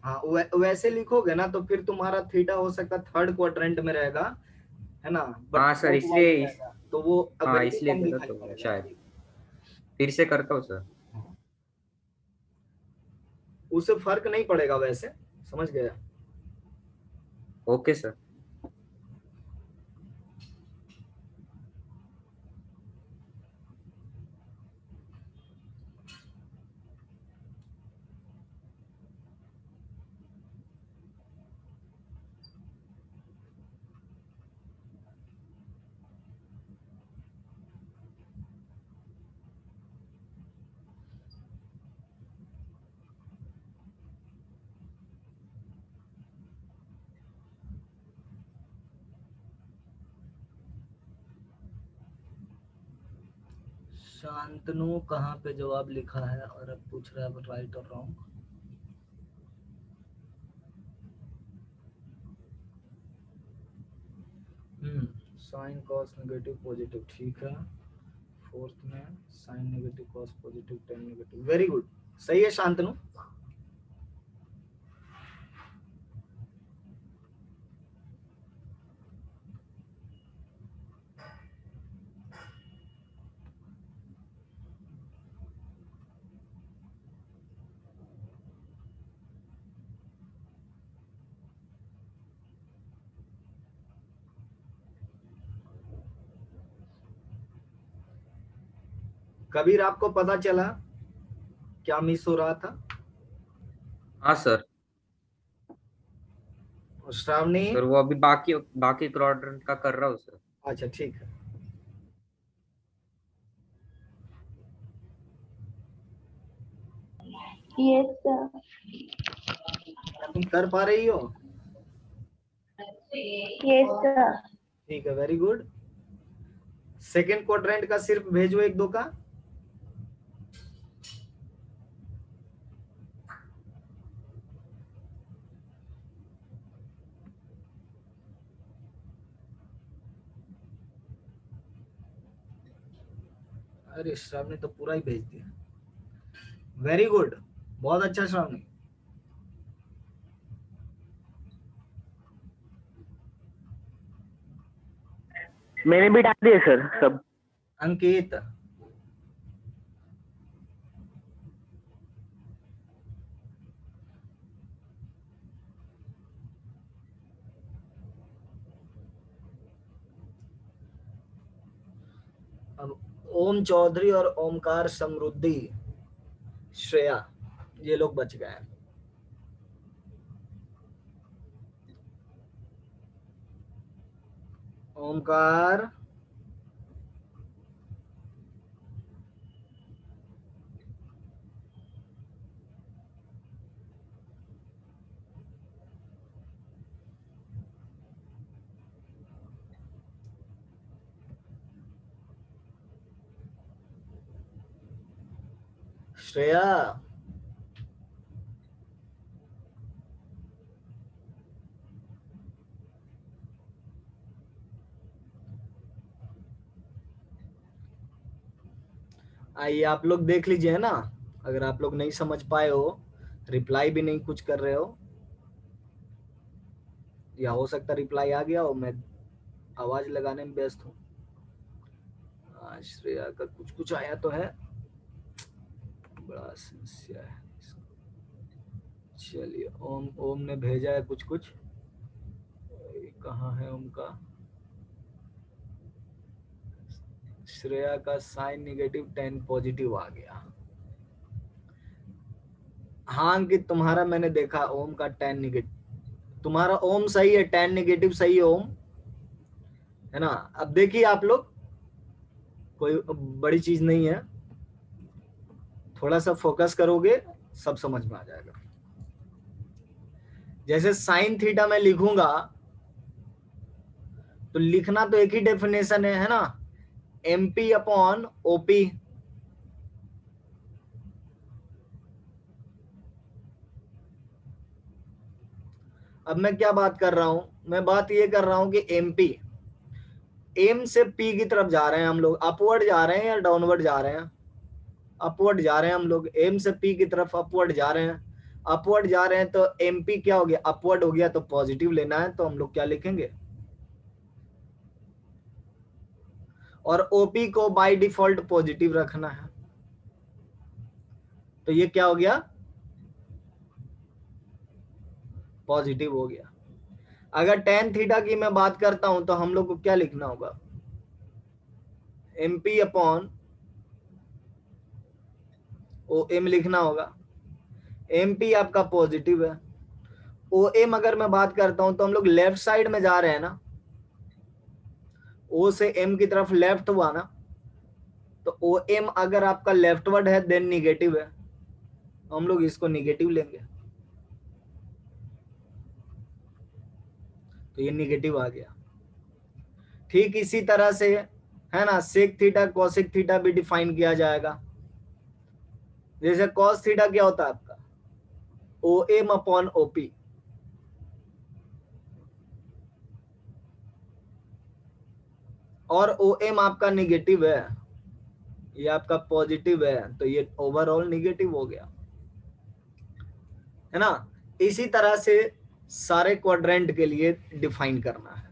हाँ वैसे लिखोगे ना तो फिर तुम्हारा थीटा हो सकता है थर्ड क्वाड्रेंट में रहेगा, है ना, बट हाँ सर, क्लॉकवाइज इसलिए रहेगा तो वो हाँ वैल्यू इसलिए कम गलत दिखाई हो गया पड़ेगा। शायद। फिर से करता हूँ सर। उससे फर्क नहीं पड़ेगा वैसे, समझ गया। Okay sir. शांतनु कहाँ पे जवाब लिखा है और अब पूछ रहा है राइट और wrong. Sine cos negative positive, ठीक है। फोर्थ में sine negative cos positive tan negative, very good, सही है शांतनु। कबीर आपको पता चला क्या मिस हो रहा था? हाँ सर। और श्रावणी? सर वो अभी बाकी क्वाड्रेंट का कर रहा हूँ सर। अच्छा ठीक है। Yes sir. तुम कर पा रही हो? Yes sir. ठीक है, वेरी गुड। सेकेंड क्वाड्रेंट का सिर्फ भेजो एक दो का। अरे श्रावणी तो पूरा ही भेज दिया, वेरी गुड, बहुत अच्छा श्रावणी। मैंने भी डाल दिए सर सब। अंकित? अब ओम चौधरी और ओमकार समृद्धि, श्रेया, ये लोग बच गए हैं। ओमकार, श्रेया, आइए आप लोग देख लीजिए, है ना। अगर आप लोग नहीं समझ पाए हो, रिप्लाई भी नहीं कुछ कर रहे हो, या हो सकता रिप्लाई आ गया हो, मैं आवाज लगाने में व्यस्त हूँ। श्रेया का कुछ कुछ आया तो है, बड़ा समस्या है। चलिए, ओम ने भेजा है कुछ कुछ, कहाँ है ओम का? श्रेया का साइन नेगेटिव 10 पॉजिटिव आ गया। हाँ अंकित, तुम्हारा मैंने देखा, ओम का 10 नेगेटिव, तुम्हारा ओम सही है, 10 नेगेटिव सही है ओम, है ना। अब देखिए आप लोग, कोई बड़ी चीज नहीं है, थोड़ा सा फोकस करोगे सब समझ में आ जाएगा। जैसे साइन थीटा मैं लिखूंगा तो लिखना तो एक ही डेफिनेशन है ना, एमपी अपॉन ओपी। अब मैं क्या बात कर रहा हूं, मैं बात ये कर रहा हूं कि एमपी, एम से पी की तरफ जा रहे हैं हम लोग, अपवर्ड जा रहे हैं या डाउनवर्ड जा रहे हैं? अपवर्ड जा रहे हैं हम लोग, एम से पी की तरफ अपवर्ड जा रहे हैं। अपवर्ड जा रहे हैं तो एमपी क्या हो गया, अपवर्ड हो गया, तो पॉजिटिव लेना है, तो हम लोग क्या लिखेंगे, और ओपी को बाय डिफॉल्ट पॉजिटिव रखना है, तो ये क्या हो गया, पॉजिटिव हो गया। अगर टेन थीटा की मैं बात करता हूं तो हम लोग को क्या लिखना होगा, एमपी अपॉन ओ एम लिखना होगा। एमपी आपका पॉजिटिव है, ओ एम अगर मैं बात करता हूं तो हम लोग लेफ्ट साइड में जा रहे हैं ना, ओ से एम की तरफ लेफ्ट हुआ ना, तो ओ एम अगर आपका लेफ्टवर्ड है देन निगेटिव है, हम लोग इसको निगेटिव लेंगे, तो ये निगेटिव आ गया। ठीक इसी तरह से है ना, सेक थीटा कोसेक थीटा भी डिफाइन किया जाएगा। जैसे कॉस थीटा क्या होता है आपका, ओ एम अपॉन ओपी, और ओ एम आपका निगेटिव है, ये आपका पॉजिटिव है, तो ये ओवरऑल निगेटिव हो गया, है ना। इसी तरह से सारे क्वाड्रेंट के लिए डिफाइन करना है।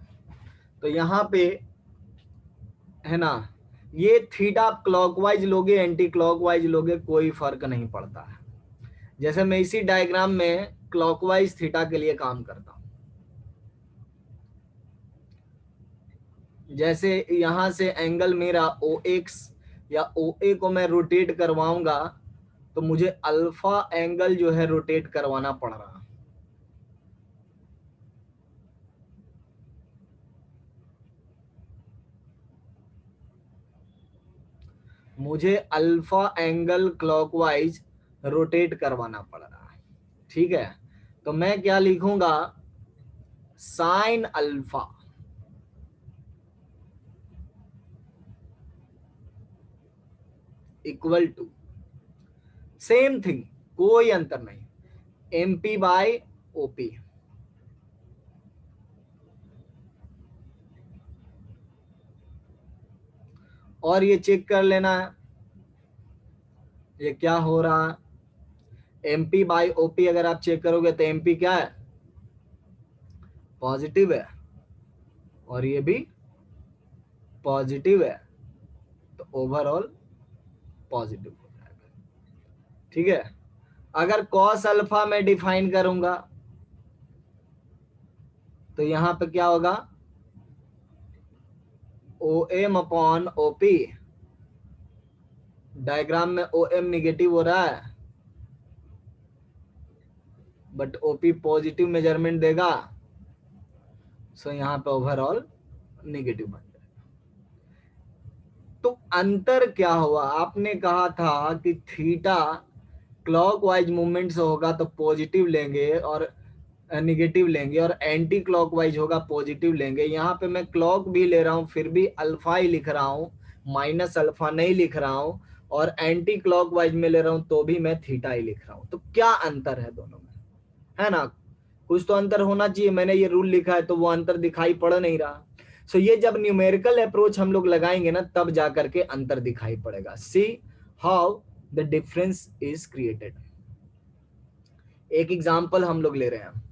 तो यहाँ पे है ना, ये थीटा आप क्लॉकवाइज लोगे एंटी क्लॉकवाइज लोगे कोई फर्क नहीं पड़ता है। जैसे मैं इसी डायग्राम में क्लॉकवाइज थीटा के लिए काम करता हूं, जैसे यहां से एंगल मेरा ओ एक्स या ओ ए को मैं रोटेट करवाऊंगा तो मुझे अल्फा एंगल जो है रोटेट करवाना पड़ रहा है। मुझे अल्फा एंगल क्लॉकवाइज रोटेट करवाना पड़ रहा है, ठीक है। तो मैं क्या लिखूंगा, sine alpha equal to, same thing, कोई अंतर नहीं, एमपी बाय ओपी। और ये चेक कर लेना है ये क्या हो रहा है, एमपी बाय ओपी अगर आप चेक करोगे तो एमपी क्या है, पॉजिटिव है, और ये भी पॉजिटिव है, तो ओवरऑल पॉजिटिव हो जाएगा, ठीक है। अगर कॉस अल्फा में डिफाइन करूंगा तो यहां पे क्या होगा, O M upon OP, diagram में ओ एम निगेटिव हो रहा है बट ओपी पॉजिटिव मेजरमेंट देगा, सो यहां पे ओवरऑल निगेटिव बन जाएगा। तो अंतर क्या हुआ, आपने कहा था कि थीटा क्लॉकवाइज मूवमेंट से होगा तो पॉजिटिव लेंगे और निगेटिव लेंगे, और एंटी क्लॉकवाइज होगा पॉजिटिव लेंगे। यहाँ पे मैं क्लॉक भी ले रहा हूँ फिर भी अल्फा ही लिख रहा हूँ, माइनस अल्फा नहीं लिख रहा हूँ, और एंटी क्लॉकवाइज में ले रहा हूँ तो भी मैं थीटा ही लिख रहा हूँ। तो क्या अंतर है दोनों में, है ना, कुछ तो अंतर होना चाहिए। मैंने ये रूल लिखा है तो वो अंतर दिखाई पड़ नहीं रहा। सो ये जब न्यूमेरिकल अप्रोच हम लोग लगाएंगे ना तब जाकर के अंतर दिखाई पड़ेगा। See how the difference is created. एक एग्जांपल हम लोग ले रहे हैं,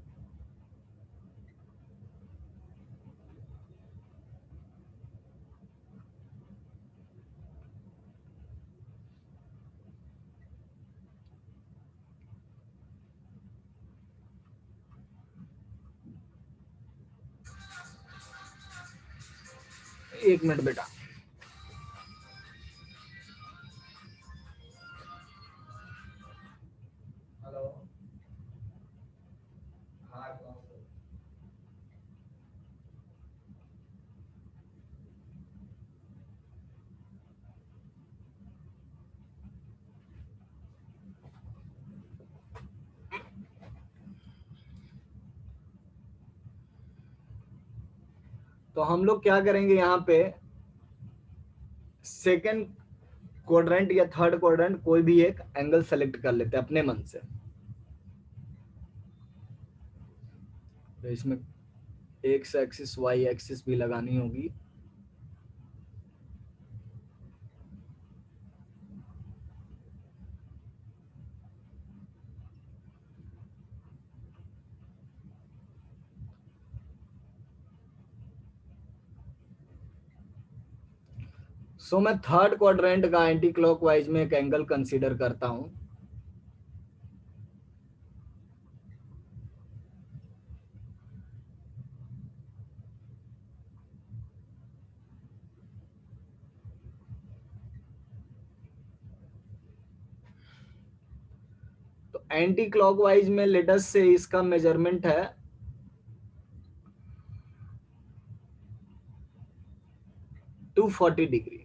एक मिनट बेटा। हेलो, हाँ तो हम लोग क्या करेंगे, यहाँ पे सेकंड क्वाड्रेंट या थर्ड क्वाड्रेंट कोई भी एक एंगल सेलेक्ट कर लेते हैं अपने मन से। तो इसमें एक्स एक्सिस वाई एक्सिस भी लगानी होगी। सो मैं थर्ड क्वाड्रेंट का एंटी क्लॉकवाइज में एक एंगल कंसीडर करता हूं। तो एंटी क्लॉकवाइज में लेटस से इसका मेजरमेंट है 240 डिग्री।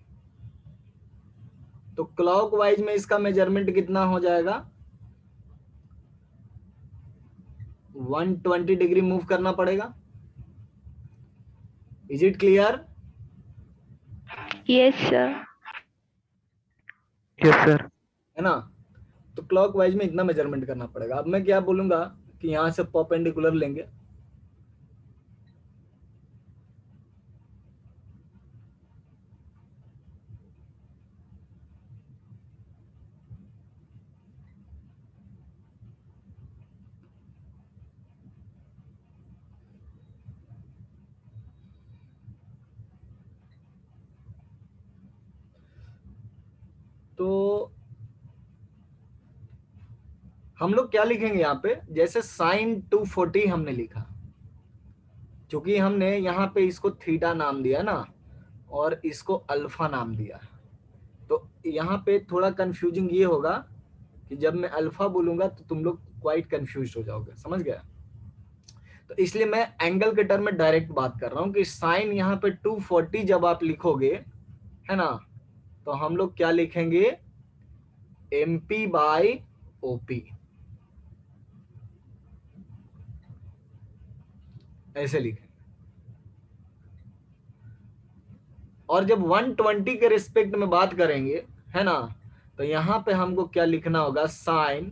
तो क्लॉकवाइज में इसका मेजरमेंट कितना हो जाएगा, 120 डिग्री मूव करना पड़ेगा। Is it clear? Yes, sir. Yes, sir. है ना। तो क्लॉकवाइज में इतना मेजरमेंट करना पड़ेगा। अब मैं क्या बोलूंगा कि यहां से परपेंडिकुलर लेंगे, तो हम लोग क्या लिखेंगे यहाँ पे, जैसे साइन 240 हमने लिखा, क्योंकि हमने यहाँ पे इसको थीटा नाम दिया ना और इसको अल्फा नाम दिया, तो यहाँ पे थोड़ा कंफ्यूजिंग ये होगा कि जब मैं अल्फा बोलूंगा तो तुम लोग क्वाइट कंफ्यूज हो जाओगे, समझ गया। तो इसलिए मैं एंगल के टर्म में डायरेक्ट बात कर रहा हूँ कि साइन यहाँ पे 240 जब आप लिखोगे, है ना, तो हम लोग क्या लिखेंगे, MP बाई OP, ऐसे लिखेंगे। और जब 120 के रिस्पेक्ट में बात करेंगे, है ना, तो यहां पे हमको क्या लिखना होगा, sine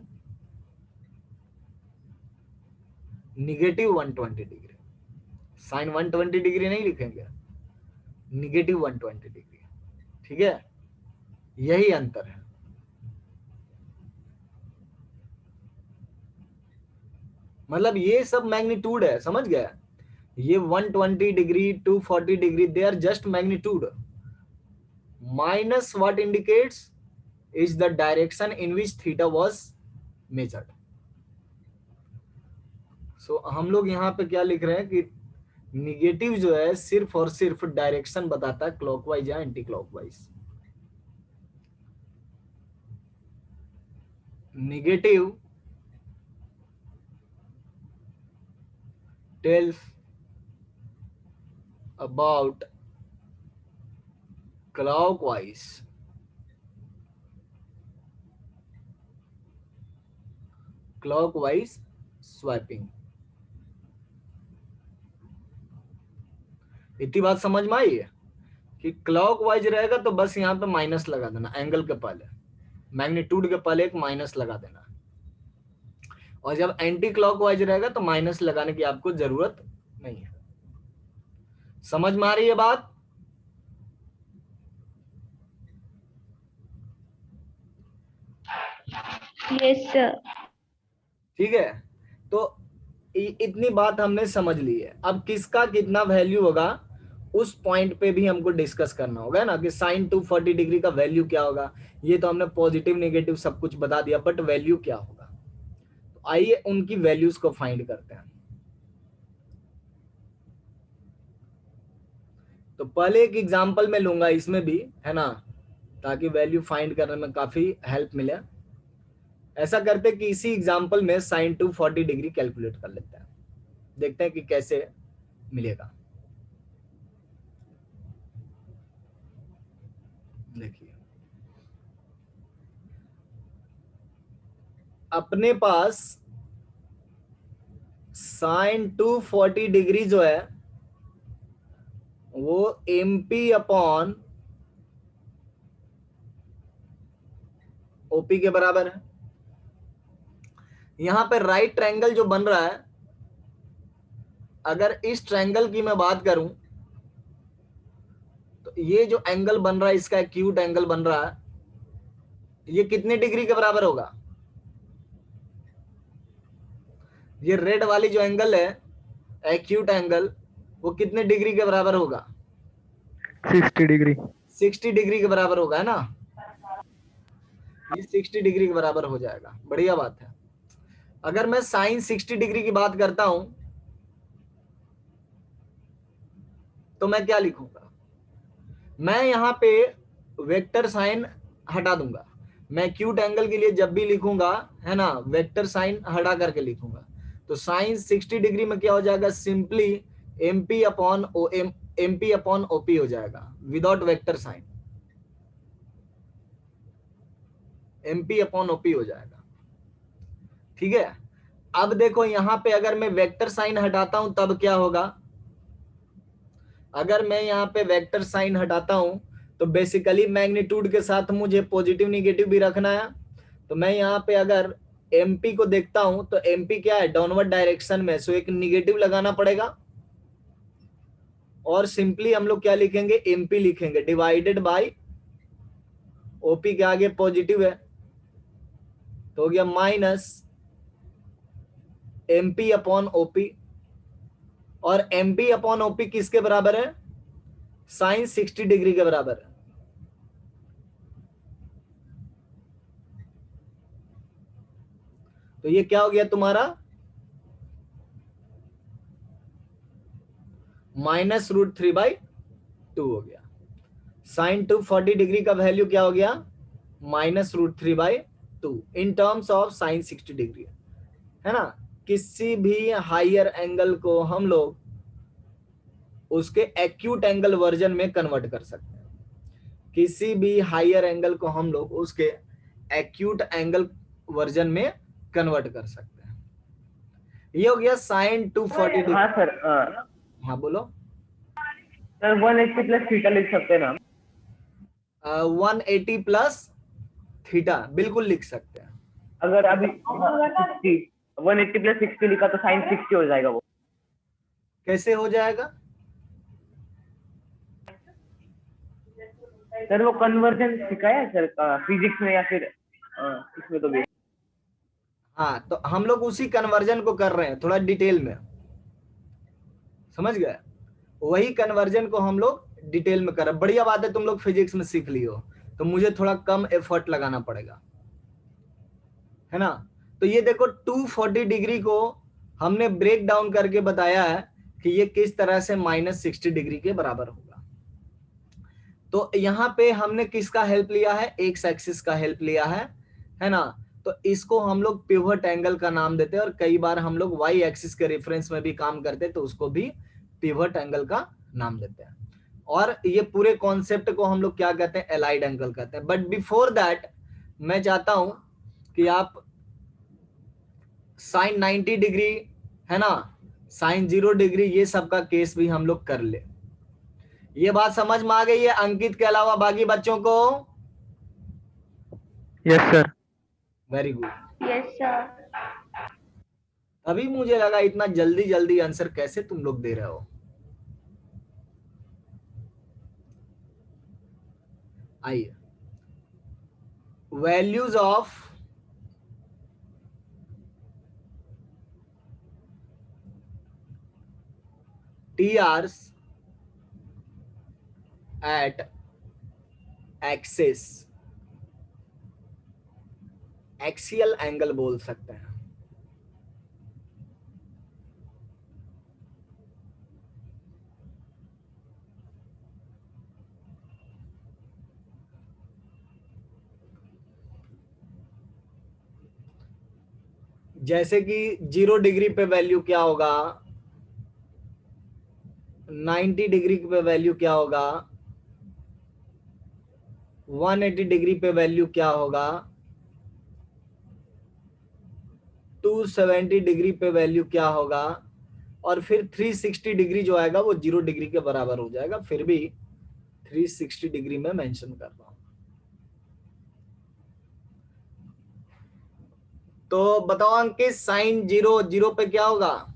negative 120 degree. Sine 120 degree नहीं लिखेंगे, निगेटिव 120 डिग्री, ठीक है, यही अंतर है। मतलब ये सब मैग्नीट्यूड है, समझ गया। ये 120 degree 240 degree they are just magnitude, minus what indicates is the direction in which theta was measured. सो हम लोग यहाँ पे क्या लिख रहे हैं कि निगेटिव जो है सिर्फ और सिर्फ डायरेक्शन बताता है, क्लॉकवाइज या anti clockwise. Negative tells about clockwise, clockwise swiping। इतनी बात समझ में आई है कि क्लॉकवाइज रहेगा तो बस यहाँ पे माइनस लगा देना, एंगल के पहले, मैग्नीट्यूड के पहले एक माइनस लगा देना, और जब एंटी क्लॉकवाइज रहेगा तो माइनस लगाने की आपको जरूरत नहीं है। समझ में आ रही है बात? Yes, sir. ठीक है, तो इतनी बात हमने समझ ली है। अब किसका कितना वैल्यू होगा उस पॉइंट पे भी हमको डिस्कस करना होगा ना, कि साइन 240 डिग्री का वैल्यू क्या होगा। ये तो हमने पॉजिटिव नेगेटिव सब कुछ बता दिया, बट वैल्यू क्या होगा, तो आइए उनकी वैल्यूज को फाइंड करते हैं। तो पहले एक एग्जांपल मैं लूंगा इसमें भी, है ना, ताकि वैल्यू फाइंड करने में काफी हेल्प मिले। ऐसा करते कि इसी एग्जांपल में साइन 240 डिग्री कैलकुलेट कर लेते हैं, देखते हैं कि कैसे मिलेगा। देखिए, अपने पास साइन 240 डिग्री जो है वो MP अपॉन OP के बराबर है। यहां पे राइट ट्रायंगल जो बन रहा है, अगर इस ट्रायंगल की मैं बात करूं तो ये जो एंगल बन रहा है, इसका एक्यूट एंगल बन रहा है, ये कितने डिग्री के बराबर होगा? ये रेड वाली जो एंगल है, एक्यूट एंगल, वो कितने डिग्री के बराबर होगा? 60 डिग्री। 60 डिग्री के बराबर होगा, है ना। ये 60 डिग्री के बराबर हो जाएगा, बढ़िया बात है। अगर मैं साइन 60 डिग्री की बात करता हूं तो मैं क्या लिखूंगा? मैं यहां पे वेक्टर साइन हटा दूंगा। मैं एक्यूट एंगल के लिए जब भी लिखूंगा, है ना, वेक्टर साइन हटा करके लिखूंगा। तो साइन 60 डिग्री में क्या हो जाएगा? सिंपली MP अपॉन OP हो जाएगा, without vector sine. MP upon OP हो जाएगा, ठीक है। अब देखो यहां पे अगर मैं वेक्टर साइन हटाता हूं तब क्या होगा? अगर मैं यहां पे वेक्टर साइन हटाता हूं तो बेसिकली मैग्नीट्यूड के साथ मुझे पॉजिटिव निगेटिव भी रखना है। तो मैं यहाँ पे अगर एमपी को देखता हूं तो एमपी क्या है, डाउनवर्ड डायरेक्शन में, सो एक निगेटिव लगाना पड़ेगा और सिंपली हम लोग क्या लिखेंगे, एमपी लिखेंगे डिवाइडेड बाय ओपी के आगे पॉजिटिव है तो हो गया माइनस एमपी अपॉन ओपी। और एमपी अपॉन ओपी किसके बराबर है, साइन 60 डिग्री के बराबर है। तो ये क्या हो गया तुम्हारा, -√3/2 हो गया। साइन 240 डिग्री का वैल्यू क्या हो गया, -√3/2 in terms of sine 60 degree, है ना। किसी भी हायर एंगल को हम लोग उसके एक्यूट एंगल वर्जन में कन्वर्ट कर सकते हैं। किसी भी हायर एंगल को हम लोग उसके एक्यूट एंगल वर्जन में कन्वर्ट कर सकते हैं। ये हो गया साइन 240 डिग्री। हाँ सर, हाँ बोलो। सर 180 प्लस थीटा लिख सकते हैं ना? 180 प्लस थीटा बिल्कुल लिख सकते हैं। अगर अभी 180 प्लस 60 लिखा तो साइन 60 हो जाएगा। वो कैसे हो जाएगा, सर वो कन्वर्जन सिखाया है सर फिजिक्स में या फिर इसमें तो भी? हाँ तो हम लोग उसी कन्वर्जन को कर रहे हैं थोड़ा डिटेल में, समझ गए। वही कन्वर्जन को हम लोग डिटेल में कर रहे हैं। बढ़िया बात है, तुम लोग फिजिक्स में सीख लियो तो मुझे थोड़ा कम एफर्ट लगाना पड़ेगा, है ना। तो ये देखो 240 डिग्री को हमने ब्रेक डाउन करके बताया है कि ये किस तरह से -60 डिग्री के बराबर होगा। तो यहाँ पे हमने किसका हेल्प लिया है, एक्स एक्सिस का हेल्प लिया है ना। तो इसको हम लोग पिवट एंगल का नाम देते हैं और कई बार हम लोग वाई एक्सिस के रेफरेंस में भी काम करते हैं तो उसको भी पिवट एंगल का नाम देते हैं। और ये पूरे कॉन्सेप्ट को हम लोग क्या कहते हैं, एलाइड एंगल कहते हैं। बट बिफोर दैट मैं चाहता हूं कि आप साइन 90 डिग्री, है ना, साइन 0 डिग्री, ये सब का केस भी हम लोग कर ले। ये बात समझ में आ गई है अंकित के अलावा बाकी बच्चों को? Yes sir. Very good. Yes sir. अभी मुझे लगा इतना जल्दी जल्दी आंसर कैसे तुम लोग दे रहे हो। आइए, values of TRs at axis, axial angle बोल सकते हैं। जैसे कि 0 डिग्री पे वैल्यू क्या होगा, 90 डिग्री पे वैल्यू क्या होगा, 180 डिग्री पे वैल्यू क्या होगा, 270 डिग्री पे वैल्यू क्या होगा, और फिर 360 डिग्री जो आएगा वो 0 डिग्री के बराबर हो जाएगा। फिर भी 360 डिग्री में मेंशन कर रहा हूं। तो बताओ अंकित, साइन 0 पे क्या होगा?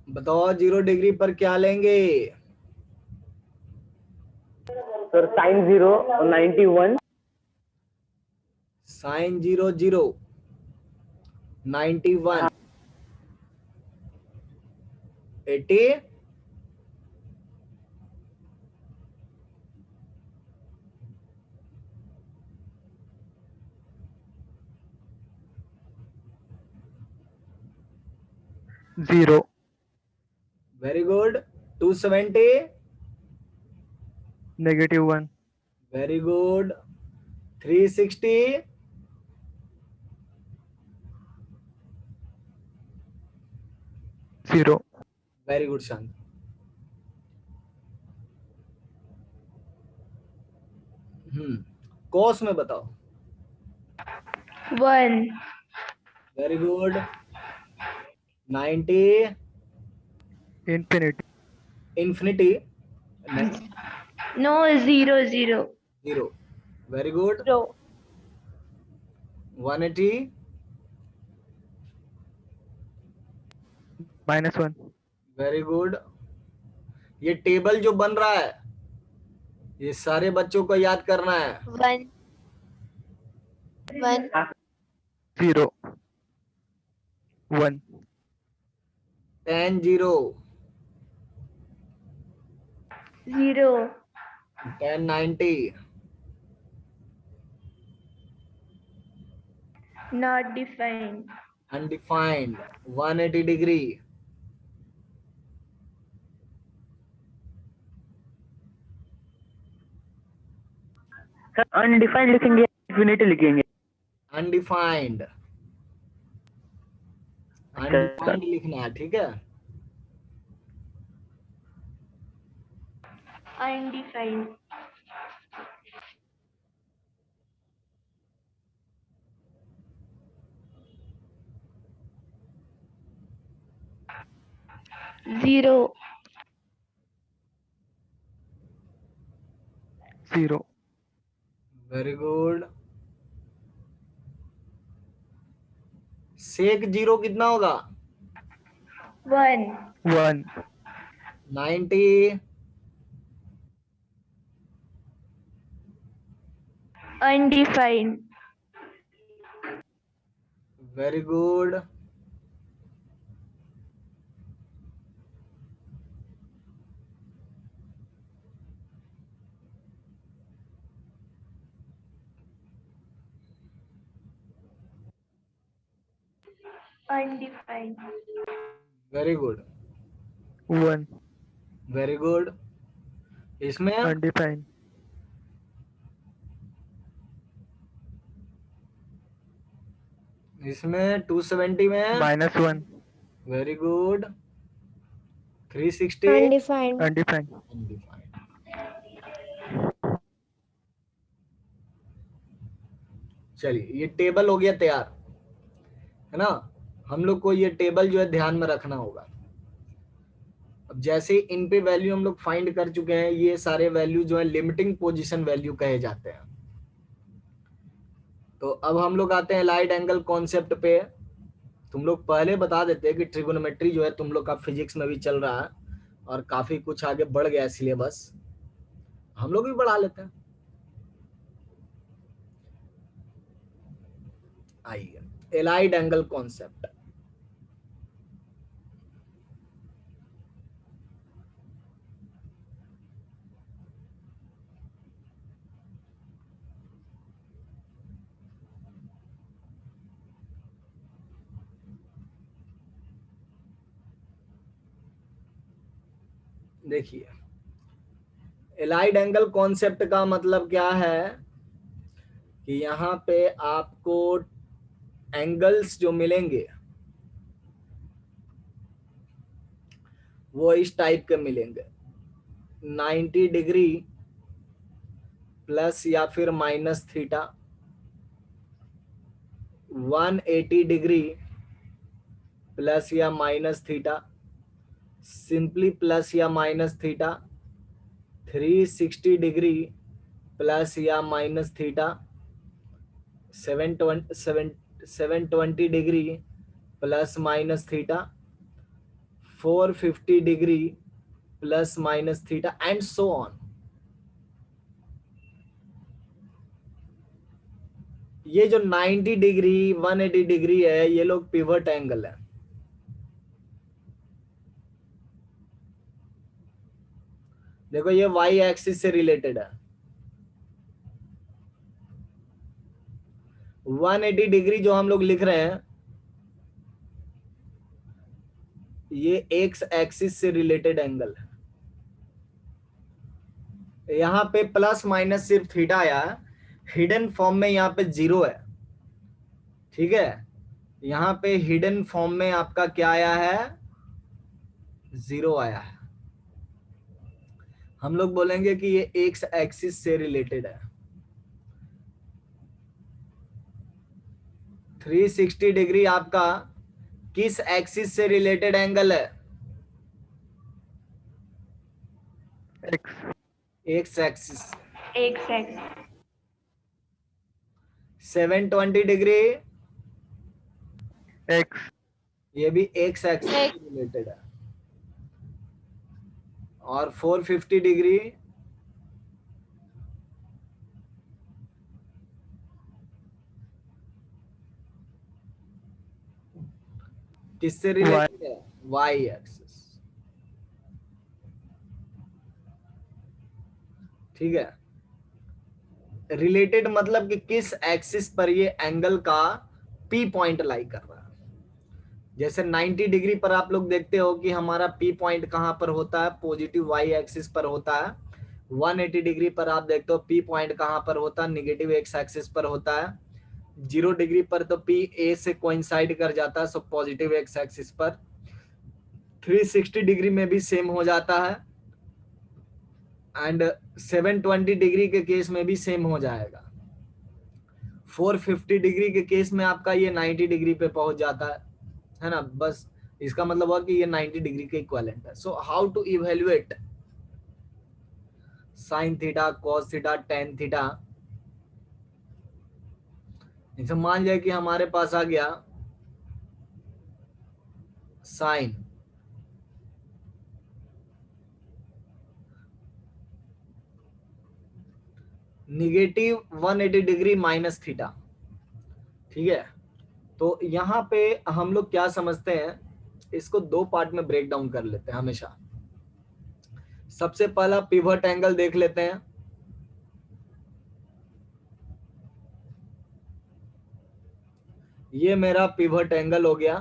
बताओ 0 डिग्री पर क्या लेंगे? सर साइन 0 और 91। Sine 0 91 80 0। Very good. 270 -1। Very good. 360 0. Very good Shant. Cos में बताओ। 1. Very good. 90 Infinity. Infinity No, 0, 0. 0 very good. 0. 180 -1. Very good. ये टेबल जो बन रहा है ये सारे बच्चों को याद करना है। 1. 1. 0. 1. 10 0 0. 10 90 Not defined. undefined 180 degree sir undefined लिखेंगे, इंफिनिटी लिखेंगे? undefined undefined लिखना है, ठीक है। Undefined. Zero. 0. Very good. Sec 0 कितना होगा? 1. 1. 90 Undefined. Very good. Undefined. Very good 1. Very good. इसमें Undefined. इसमें 270 में -1. Very good. 360 Undefined. Undefined. undefined। चलिए ये टेबल हो गया तैयार, है ना। हम लोग को ये टेबल जो है ध्यान में रखना होगा। अब जैसे इन पे वैल्यू हम लोग फाइंड कर चुके हैं, ये सारे वैल्यू जो है लिमिटिंग पोजीशन वैल्यू कहे जाते हैं। तो अब हम लोग आते हैं एलाइड एंगल कॉन्सेप्ट पे। तुम लोग पहले बता देते हैं कि ट्रिगोनोमेट्री जो है तुम लोग का फिजिक्स में भी चल रहा है और काफी कुछ आगे बढ़ गया है सिलेबस, हम लोग भी बढ़ा लेते हैं। आइए एलाइड एंगल कॉन्सेप्ट। देखिए एलाइड एंगल कॉन्सेप्ट का मतलब क्या है कि यहाँ पे आपको एंगल्स जो मिलेंगे वो इस टाइप के मिलेंगे, 90 डिग्री प्लस या फिर माइनस थीटा, 180 डिग्री प्लस या माइनस थीटा, सिंपली प्लस या माइनस थीटा, 360 डिग्री प्लस या minus theta, 720 degree plus minus theta, 450 degree plus minus theta and so on. ये जो 90 डिग्री 180 डिग्री है ये लोग पिवट एंगल है। देखो ये वाई एक्सिस से रिलेटेड है। 180 डिग्री जो हम लोग लिख रहे हैं ये एक्स एक्सिस से रिलेटेड एंगल है। यहाँ पे प्लस माइनस सिर्फ थीटा आया, हिडन फॉर्म में यहाँ पे 0 है, ठीक है। यहाँ पे हिडन फॉर्म में आपका क्या आया है 0 आया है, हम लोग बोलेंगे कि ये एक्स एक्सिस से रिलेटेड है। 360 डिग्री आपका किस एक्सिस से रिलेटेड एंगल है? X. X axis. X axis. 720 degree X. ये भी एक्स एक्सिस से रिलेटेड है। और 450 डिग्री किससे रिलेटेड है? Y axis. ठीक है, रिलेटेड मतलब कि किस एक्सिस पर ये एंगल का पी पॉइंट लाई कर रहा है। जैसे 90 डिग्री पर आप लोग देखते हो कि हमारा पी पॉइंट कहां पर होता है? पॉजिटिव वाई एक्सिस पर होता है। 180 डिग्री पर आप देखते हो पी पॉइंट कहां पर होता है? निगेटिव एक्स एक्सिस पर होता है। 0 डिग्री पर तो पी ए से कोइंसाइड कर जाता है, सो पॉजिटिव एक्स एक्सिस पर। 360 डिग्री में भी सेम हो जाता है, एंड 720 डिग्री के केस में भी सेम हो जाएगा। 450 डिग्री के केस में आपका ये 90 डिग्री पे पहुंच जाता है ना। बस इसका मतलब हुआ कि ये 90 डिग्री के इक्विवेलेंट है। So how to evaluate sine theta, cos theta, tan theta? जैसे मान लिया कि हमारे पास आ गया sine negative 180 degree minus theta. ठीक है, तो यहाँ पे हम लोग क्या समझते हैं, इसको दो पार्ट में ब्रेक डाउन कर लेते हैं हमेशा। सबसे पहला पिवट एंगल देख लेते हैं। ये मेरा पिवट एंगल हो गया।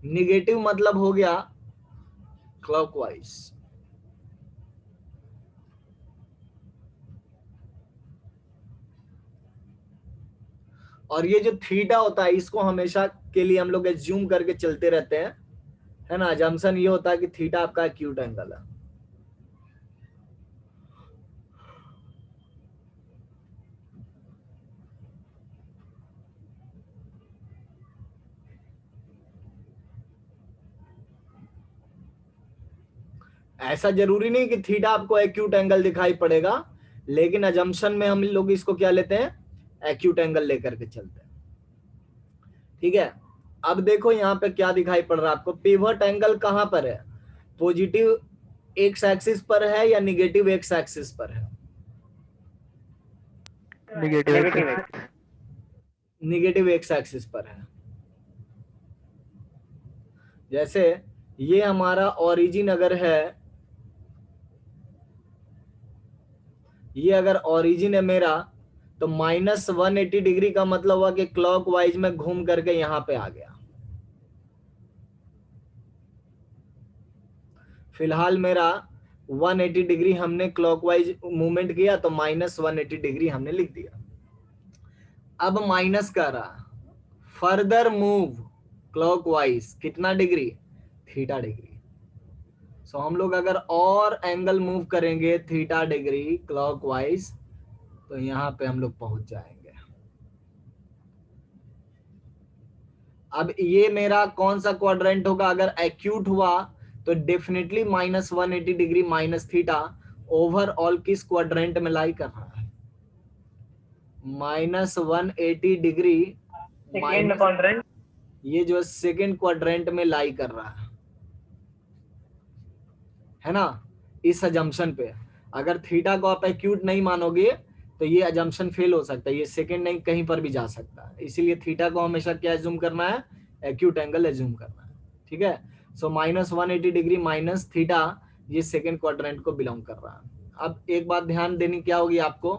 निगेटिव मतलब हो गया क्लॉकवाइज। और ये जो थीटा होता है इसको हमेशा के लिए हम लोग एज्यूम करके चलते रहते हैं, है ना। अजम्पशन ये होता है कि थीटा आपका एक्यूट एंगल है। ऐसा जरूरी नहीं कि थीटा आपको एक्यूट एंगल दिखाई पड़ेगा, लेकिन अजम्पशन में हम लोग इसको क्या लेते हैं? एक्यूट एंगल लेकर के चलते हैं। ठीक है, अब देखो यहाँ पे क्या दिखाई पड़ रहा है आपको? पिवट एंगल कहां पर है? पॉजिटिव एक्स एक्सिस पर है या निगेटिव एक्स एक्सिस पर है? Negative X. Negative x. Negative x axis पर है। जैसे ये हमारा ओरिजिन अगर है, ये अगर ओरिजिन है मेरा, तो -180 डिग्री का मतलब हुआ कि क्लॉकवाइज में घूम करके यहां पे आ गया। फिलहाल मेरा 180 डिग्री हमने क्लॉकवाइज मूवमेंट किया, तो -180 डिग्री हमने लिख दिया। अब माइनस कर रहा, फर्दर मूव क्लॉकवाइज कितना डिग्री? Theta degree. सो हम लोग अगर और एंगल मूव करेंगे थीटा डिग्री क्लॉकवाइज, तो यहां पे हम लोग पहुंच जाएंगे। अब ये मेरा कौन सा क्वाड्रेंट होगा? अगर एक्यूट हुआ तो definitely -180 degree minus theta overall किस क्वाड्रेंट में लाई कर रहा है? -180 डिग्री सेकेंड क्वाड्रेंट। ये जो सेकेंड क्वाड्रेंट में लाई कर रहा है ना। इस अजम्पशन पे अगर थीटा को आप एक्यूट नहीं मानोगे तो ये अजम्पशन फेल हो सकता है, ये सेकंड नहीं कहीं पर भी जा सकता है। इसीलिए थीटा को हमेशा क्या एज्यूम करना है? एक्यूट एंगल एज्यूम करना है। ठीक है, सो -180 डिग्री माइनस थीटा ये सेकंड क्वाड्रेंट को बिलोंग कर रहा है। अब एक बात ध्यान देनी क्या होगी आपको,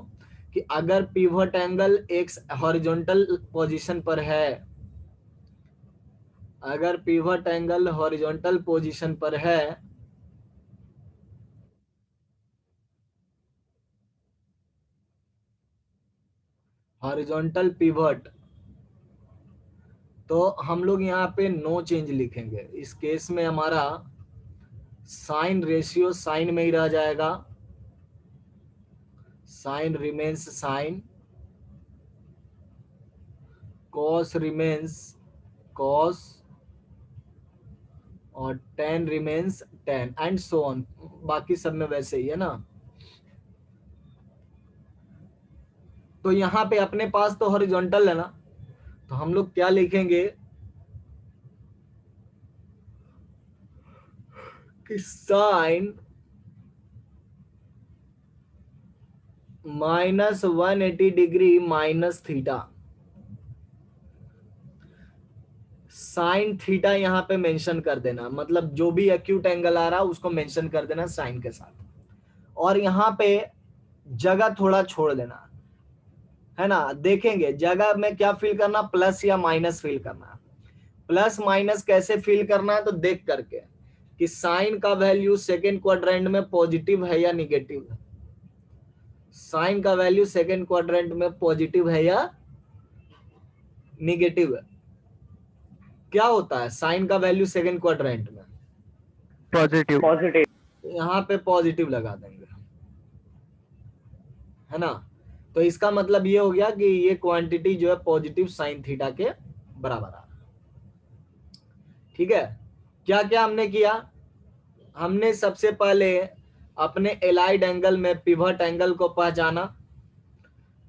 कि अगर pivot angle x horizontal position पर है, अगर पिवट एंगल हॉरिजॉन्टल पोजीशन पर है, हॉरिजॉन्टल पिवट, तो हम लोग यहाँ पे नो चेंज लिखेंगे। इस केस में हमारा साइन रेशियो साइन में ही रह जाएगा, sine remains sine, cos remains cos, और tan remains tan and so on. बाकी सब में वैसे ही है ना। तो यहाँ पे अपने पास तो हॉरिजॉन्टल है ना, तो हम लोग क्या लिखेंगे कि sine -180 degree minus theta. Sine theta यहाँ पे मेंशन कर देना, मतलब जो भी एक्यूट एंगल आ रहा है उसको मेंशन कर देना साइन के साथ, और यहाँ पे जगह थोड़ा छोड़ देना, है ना। देखेंगे जगह में क्या फिल करना, प्लस या माइनस फिल करना। प्लस माइनस कैसे फिल करना है, तो देख करके कि साइन का वैल्यू सेकेंड क्वाड्रेंट में पॉजिटिव है या निगेटिव है। साइन का वैल्यू सेकेंड क्वाड्रेंट में पॉजिटिव है या निगेटिव है। क्या होता है साइन का वैल्यू सेकेंड क्वाड्रेंट में? पॉजिटिव। पॉजिटिव। यहाँ पे पॉजिटिव लगा देंगे, है ना। तो इसका मतलब ये हो गया कि ये क्वांटिटी जो है पॉजिटिव साइन थीटा के बराबर आ रहा है। ठीक है, क्या क्या हमने किया? हमने सबसे पहले अपने एलाइड एंगल में पिवट एंगल को पहचाना।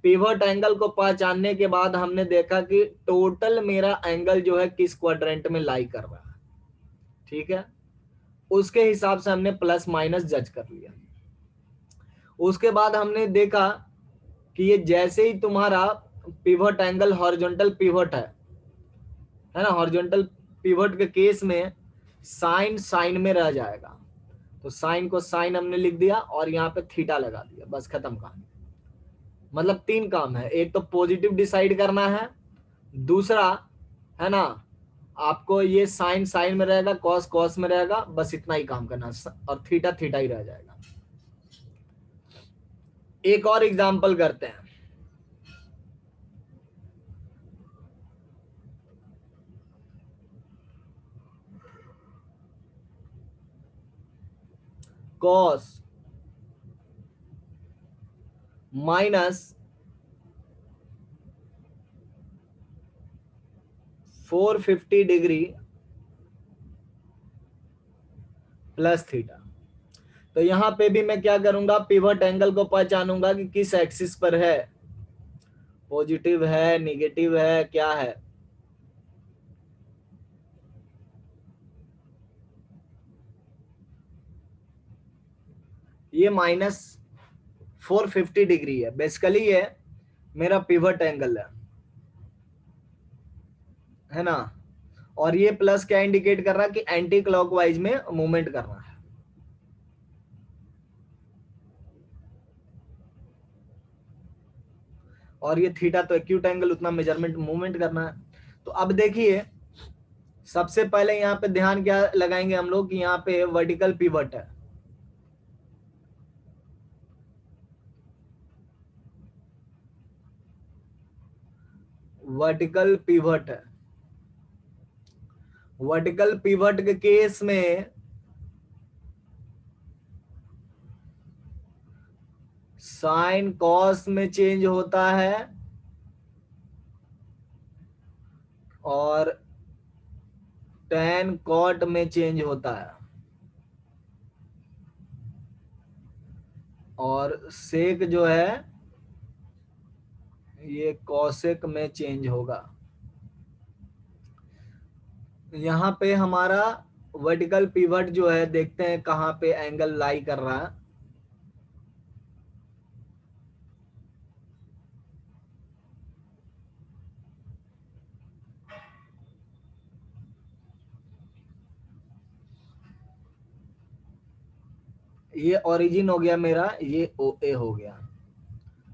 पिवट एंगल को पहचानने के बाद हमने देखा कि टोटल मेरा एंगल जो है किस क्वाड्रेंट में लाई कर रहा है। ठीक है, उसके हिसाब से हमने प्लस माइनस जज कर लिया। उसके बाद हमने देखा कि ये जैसे ही तुम्हारा पिवट एंगल हॉरिजॉन्टल पिवट है ना, हॉरिजॉन्टल पिवट के केस में साइन साइन में रह जाएगा, तो साइन को साइन हमने लिख दिया और यहाँ पे थीटा लगा दिया, बस खत्म कहानी। मतलब 3 काम है, एक तो पॉजिटिव डिसाइड करना है, दूसरा है ना आपको ये साइन साइन में रहेगा, कॉस कॉस में रहेगा, बस इतना ही काम करना, और थीटा थीटा ही रह जाएगा। एक और एग्जांपल करते हैं। Cos -450 degree plus theta. तो यहां पे भी मैं क्या करूंगा, पिवट एंगल को पहचानूंगा कि किस एक्सिस पर है, पॉजिटिव है, निगेटिव है, क्या है। ये -450 डिग्री है, बेसिकली ये मेरा पिवट एंगल है ना। और ये प्लस क्या इंडिकेट कर रहा है कि एंटी क्लॉकवाइज में मूवमेंट करना है। और ये थीटा तो एक्यूट एंगल, उतना मेजरमेंट मूवमेंट करना है। तो अब देखिए सबसे पहले यहाँ पे ध्यान क्या लगाएंगे हम लोग कि यहाँ पे वर्टिकल पिवट है। वर्टिकल पिवट है। वर्टिकल पिवट के केस में साइन कॉस में चेंज होता है और tan कॉट में चेंज होता है, और सेक जो है ये कॉसेक में चेंज होगा। यहाँ पे हमारा वर्टिकल पिवट जो है, देखते हैं कहाँ पे एंगल लाई कर रहा है। ये ओरिजिन हो गया मेरा, ये ओ ए हो गया।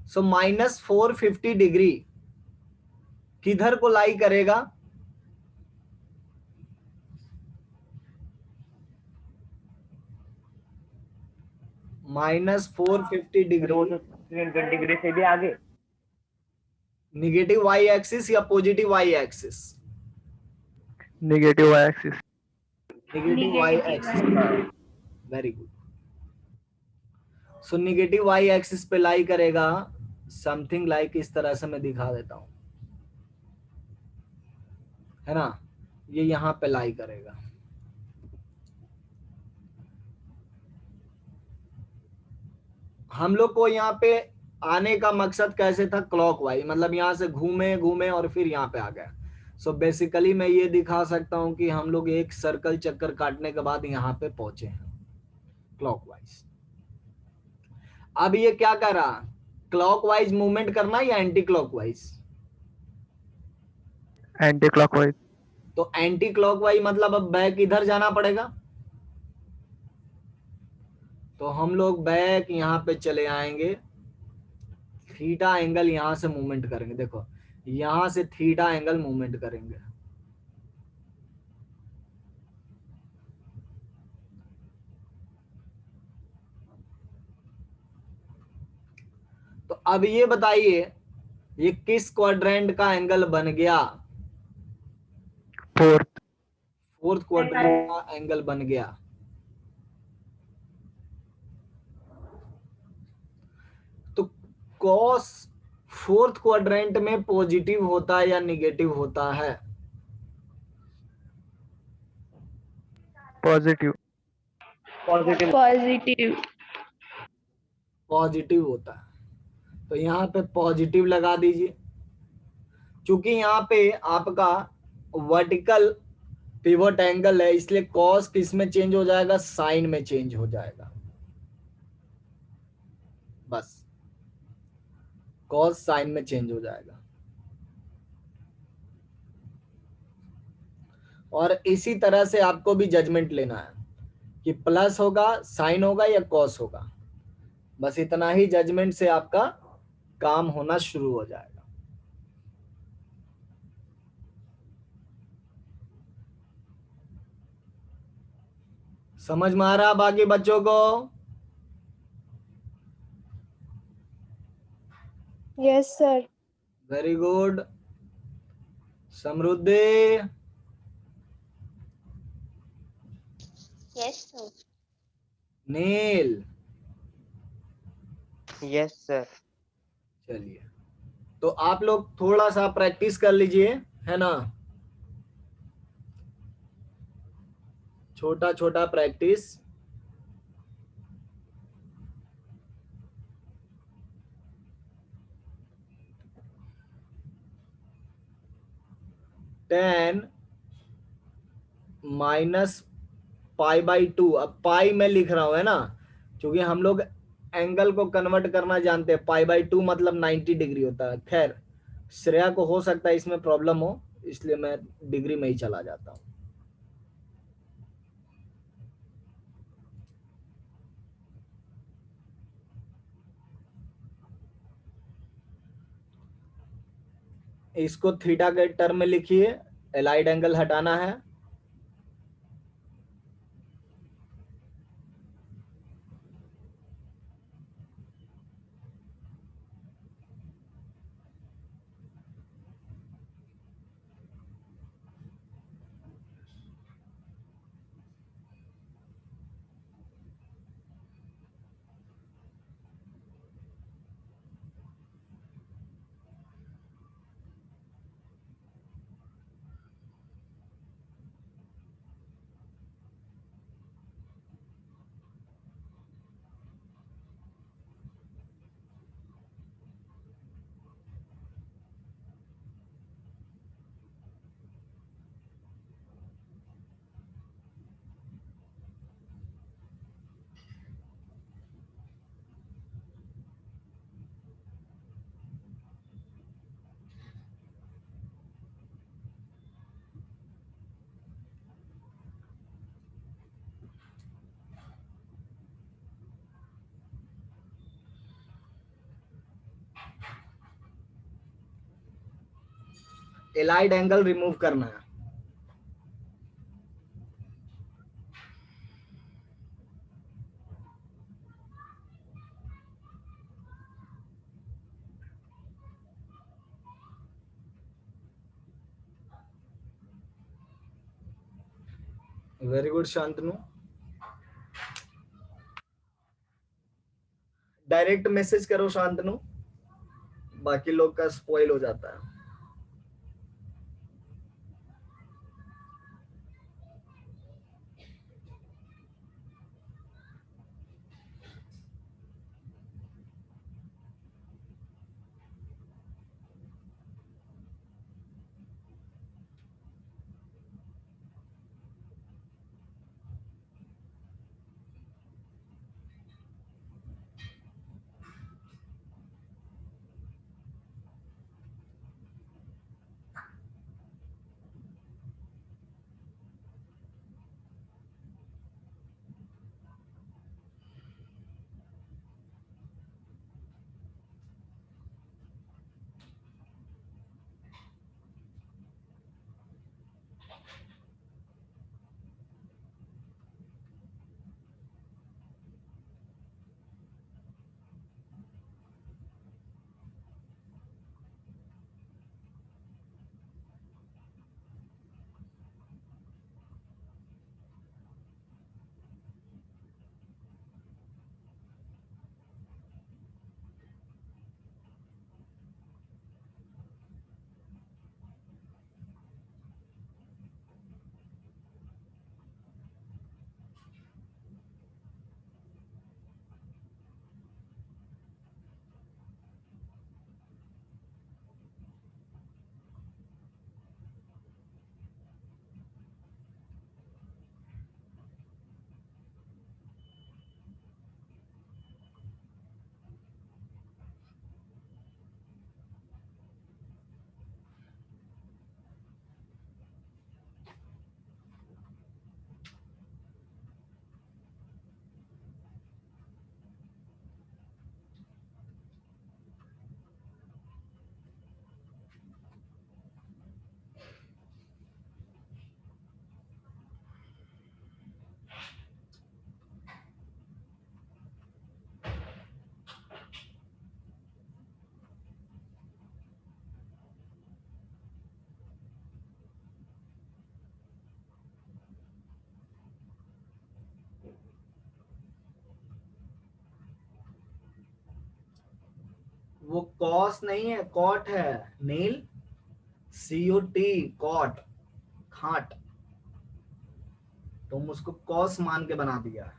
सो -450 डिग्री किधर को लाई करेगा? -450 डिग्री 220 डिग्री से भी आगे। निगेटिव वाई एक्सिस या positive Y axis? Negative y-axis. Negative Y Negative axis. y. Very good. So negative Y axis पे लाई करेगा समथिंग लाइक इस तरह से, मैं दिखा देता हूं, है ना। ये यहां पे लाई करेगा। हम लोग को यहाँ पे आने का मकसद कैसे था, क्लॉकवाइज, मतलब यहाँ से घूमे घूमे और फिर यहाँ पे आ गया। सो बेसिकली मैं ये दिखा सकता हूँ कि हम लोग एक सर्कल चक्कर काटने के बाद यहाँ पे पहुंचे हैं क्लॉकवाइज। अब ये क्या कर रहा, क्लॉकवाइज मूवमेंट करना या एंटी क्लॉकवाइज? Anti-clockwise. तो एंटी क्लॉकवाइज मतलब अब बैक इधर जाना पड़ेगा। तो हम लोग बैक यहाँ पे चले आएंगे, थीटा एंगल यहां से मूवमेंट करेंगे। देखो यहां से थीटा एंगल मूवमेंट करेंगे। तो अब ये बताइए ये किस क्वाड्रेंट का एंगल बन गया? Fourth. फोर्थ क्वाड्रेंट का एंगल बन गया। तो कॉस फोर्थ क्वाड्रेंट में पॉजिटिव होता है या निगेटिव होता है? Positive. पॉजिटिव। Positive. पॉजिटिव होता है। तो यहाँ पे पॉजिटिव लगा दीजिए। क्योंकि यहाँ पे आपका वर्टिकल पिवट एंगल है, इसलिए कॉस किस में चेंज हो जाएगा, साइन में चेंज हो जाएगा। बस कॉस साइन में चेंज हो जाएगा। और इसी तरह से आपको भी जजमेंट लेना है कि प्लस होगा, साइन होगा या कॉस होगा। बस इतना ही जजमेंट से आपका काम होना शुरू हो जाएगा। समझ में आ रहा बाकी बच्चों को? Yes, sir. Very good. Samriddhi, Yes, sir. Neel, Yes, sir. चलिए तो आप लोग थोड़ा सा प्रैक्टिस कर लीजिए, है ना। छोटा छोटा practice. Ten minus pi by two, अब पाई में लिख रहा हूं, है ना, क्योंकि हम लोग एंगल को कन्वर्ट करना जानते हैं। पाई बाई टू मतलब 90 डिग्री होता है। खैर श्रेया को हो सकता है इसमें प्रॉब्लम हो, इसलिए मैं डिग्री में ही चला जाता हूं। इसको थीटा के टर्म में लिखिए, एलाइड एंगल हटाना है। एलाइड एंगल रिमूव करना है। Very good Shantanu. Direct message करो शांतनु, बाकी लोग का स्पॉइल हो जाता है। वो कॉस नहीं है, कॉट है नील, COT, कॉट, खाट। तुम उसको कॉस मान के बना दिया।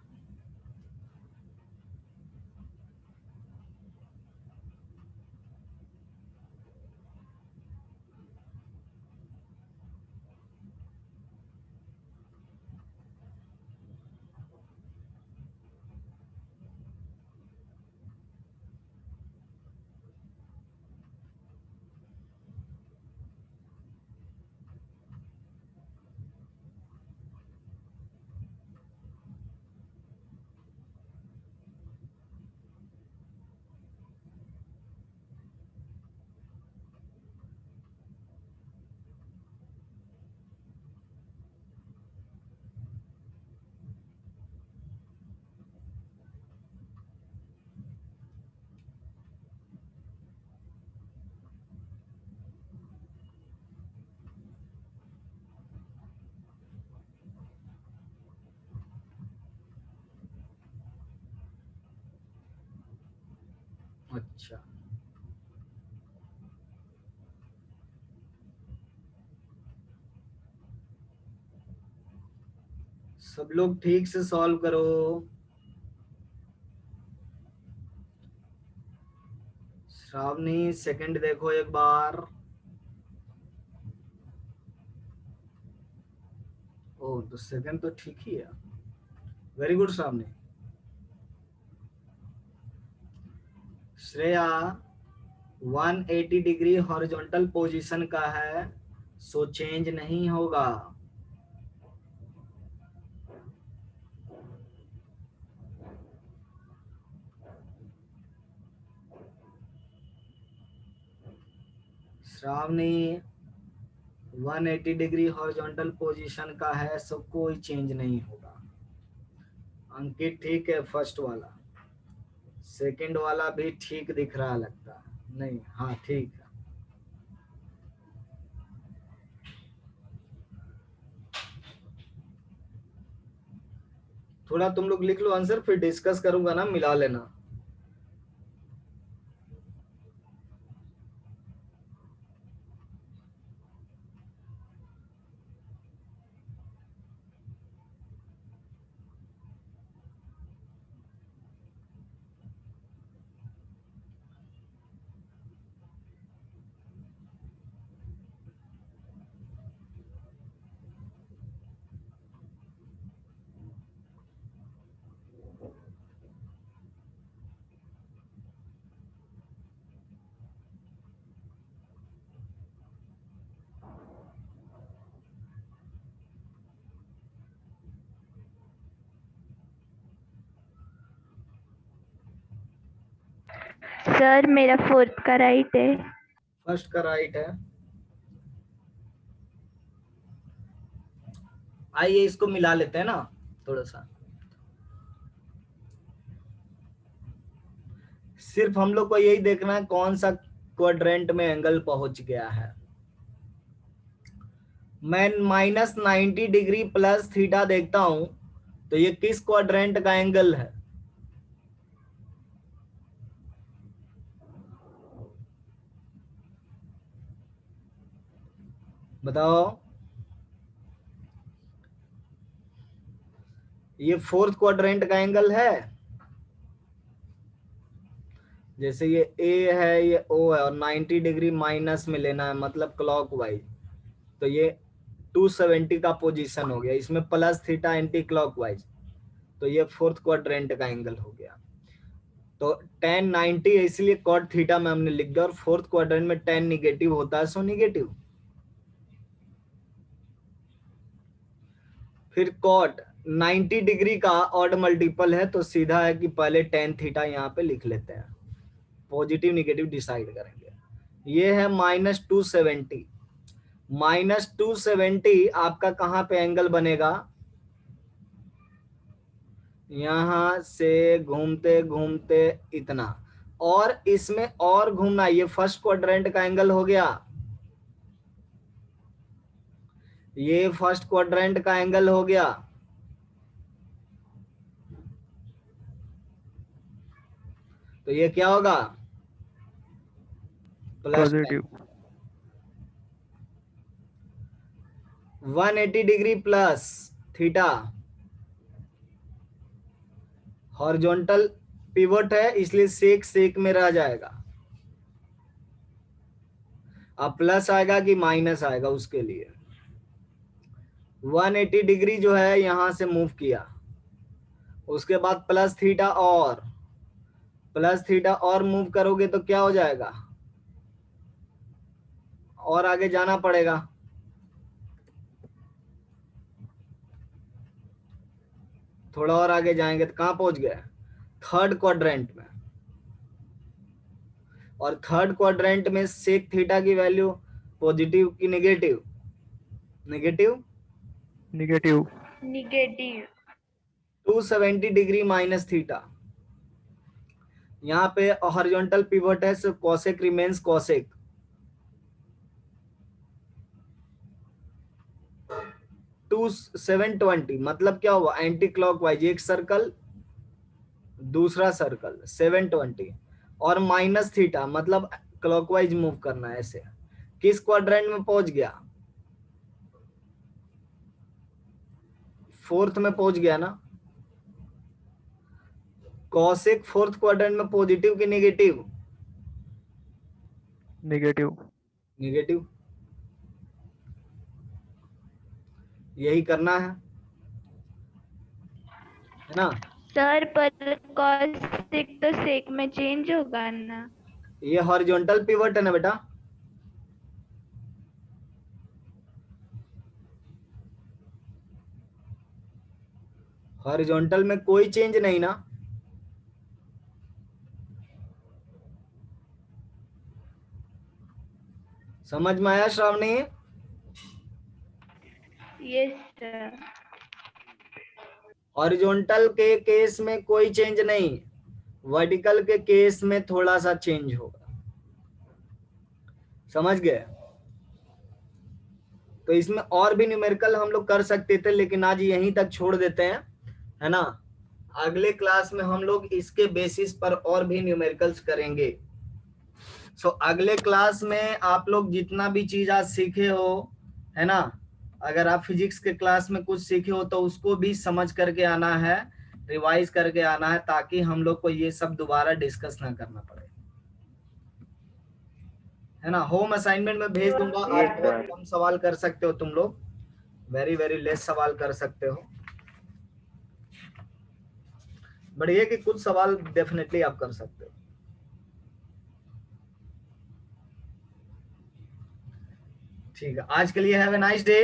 अच्छा, सब लोग ठीक से सॉल्व करो। श्रावणी सेकंड देखो एक बार। ओ तो सेकंड तो ठीक ही है। Very good Shravani. Shreya 180 degree horizontal position का है, सो चेंज नहीं होगा। श्रावणी 180 डिग्री हॉरिजॉन्टल पोजीशन का है, सो कोई चेंज नहीं होगा। अंकित ठीक है फर्स्ट वाला, सेकंड वाला भी ठीक दिख रहा लगता है। नहीं, हाँ ठीक है। थोड़ा तुम लोग लिख लो आंसर, फिर डिस्कस करूंगा ना, मिला लेना। सर मेरा 4th का राइट है। फर्स्ट का राइट है। आइए इसको मिला लेते हैं ना थोड़ा सा। सिर्फ हम लोग को यही देखना है कौन सा क्वाड्रेंट में एंगल पहुंच गया है। मैं -90 डिग्री प्लस थीटा देखता हूं तो ये किस क्वाड्रेंट का एंगल है? बताओ। ये 4th क्वाड्रेंट का एंगल है। जैसे ये ए है, ये ओ है, और 90 डिग्री माइनस में लेना है, मतलब क्लॉकवाइज, तो ये 270 का पोजीशन हो गया। इसमें प्लस थीटा एंटी क्लॉकवाइज, तो ये 4th क्वाड्रेंट का एंगल हो गया। तो tan 90 है, इसलिए cot थीटा में हमने लिख दिया। और 4th क्वाड्रेंट में tan निगेटिव होता है, सो निगेटिव। फिर cot 90 डिग्री का ऑड मल्टीपल है, तो सीधा है कि पहले tan थीटा यहाँ पे लिख लेते हैं, पॉजिटिव निगेटिव डिसाइड करेंगे। ये है -270। -270 आपका कहाँ पे एंगल बनेगा? यहां से घूमते घूमते इतना, और इसमें और घूमना। ये फर्स्ट क्वाड्रेंट का एंगल हो गया, ये फर्स्ट क्वाड्रेंट का एंगल हो गया। तो ये क्या होगा? Plus positive. 180 degree plus theta. Horizontal pivot है, इसलिए सेक सेक में रह जाएगा। अब प्लस आएगा कि माइनस आएगा उसके लिए। 180 डिग्री जो है यहां से मूव किया, उसके बाद प्लस थीटा और मूव करोगे तो क्या हो जाएगा? और आगे जाना पड़ेगा। थोड़ा और आगे जाएंगे तो कहां पहुंच गए? 3rd क्वाड्रेंट में। और 3rd क्वाड्रेंट में सेक थीटा की वैल्यू पॉजिटिव की negative? Negative. Negative. Negative. 270 degree minus theta. यहाँ पे हॉरिजॉन्टल पिवट है, सो कॉसेक रिमेन्स कॉसेक। 720 मतलब क्या हुआ? एंटी क्लॉकवाइज, एक सर्कल दूसरा सर्कल 720, और माइनस थीटा मतलब क्लॉकवाइज मूव करना है। ऐसे किस क्वाड्रेंट में पहुंच गया? 4th में पहुंच गया ना। कॉसेक 4th क्वाड्रेंट में पॉजिटिव की नेगेटिव? नेगेटिव। नेगेटिव। यही करना है ना। सर पर कॉसेक तो सेक में चेंज होगा ना। ये हॉरिजॉन्टल पिवट है ना बेटा। हॉरिजॉन्टल में कोई चेंज नहीं ना। समझ में आया श्रावणी? Yes sir. हॉरिजॉन्टल के केस में कोई चेंज नहीं, वर्टिकल के केस में थोड़ा सा चेंज होगा। समझ गए? तो इसमें और भी न्यूमेरिकल हम लोग कर सकते थे, लेकिन आज यहीं तक छोड़ देते हैं। है ना। अगले क्लास में हम लोग इसके बेसिस पर और भी न्यूमेरिकल्स करेंगे। सो अगले क्लास में आप लोग जितना भी चीज आज सीखे हो, है ना, अगर आप फिजिक्स के क्लास में कुछ सीखे हो तो उसको भी समझ करके आना है, रिवाइज करके आना है, ताकि हम लोग को ये सब दोबारा डिस्कस ना करना पड़े, है ना। होम असाइनमेंट में भेज दूंगा। Yes, आज बहुत sir. कम सवाल कर सकते हो तुम लोग, वेरी वेरी लेस सवाल कर सकते हो, बट ये कि कुछ सवाल डेफिनेटली आप कर सकते हो। ठीक है, आज के लिए हैव ए नाइस डे।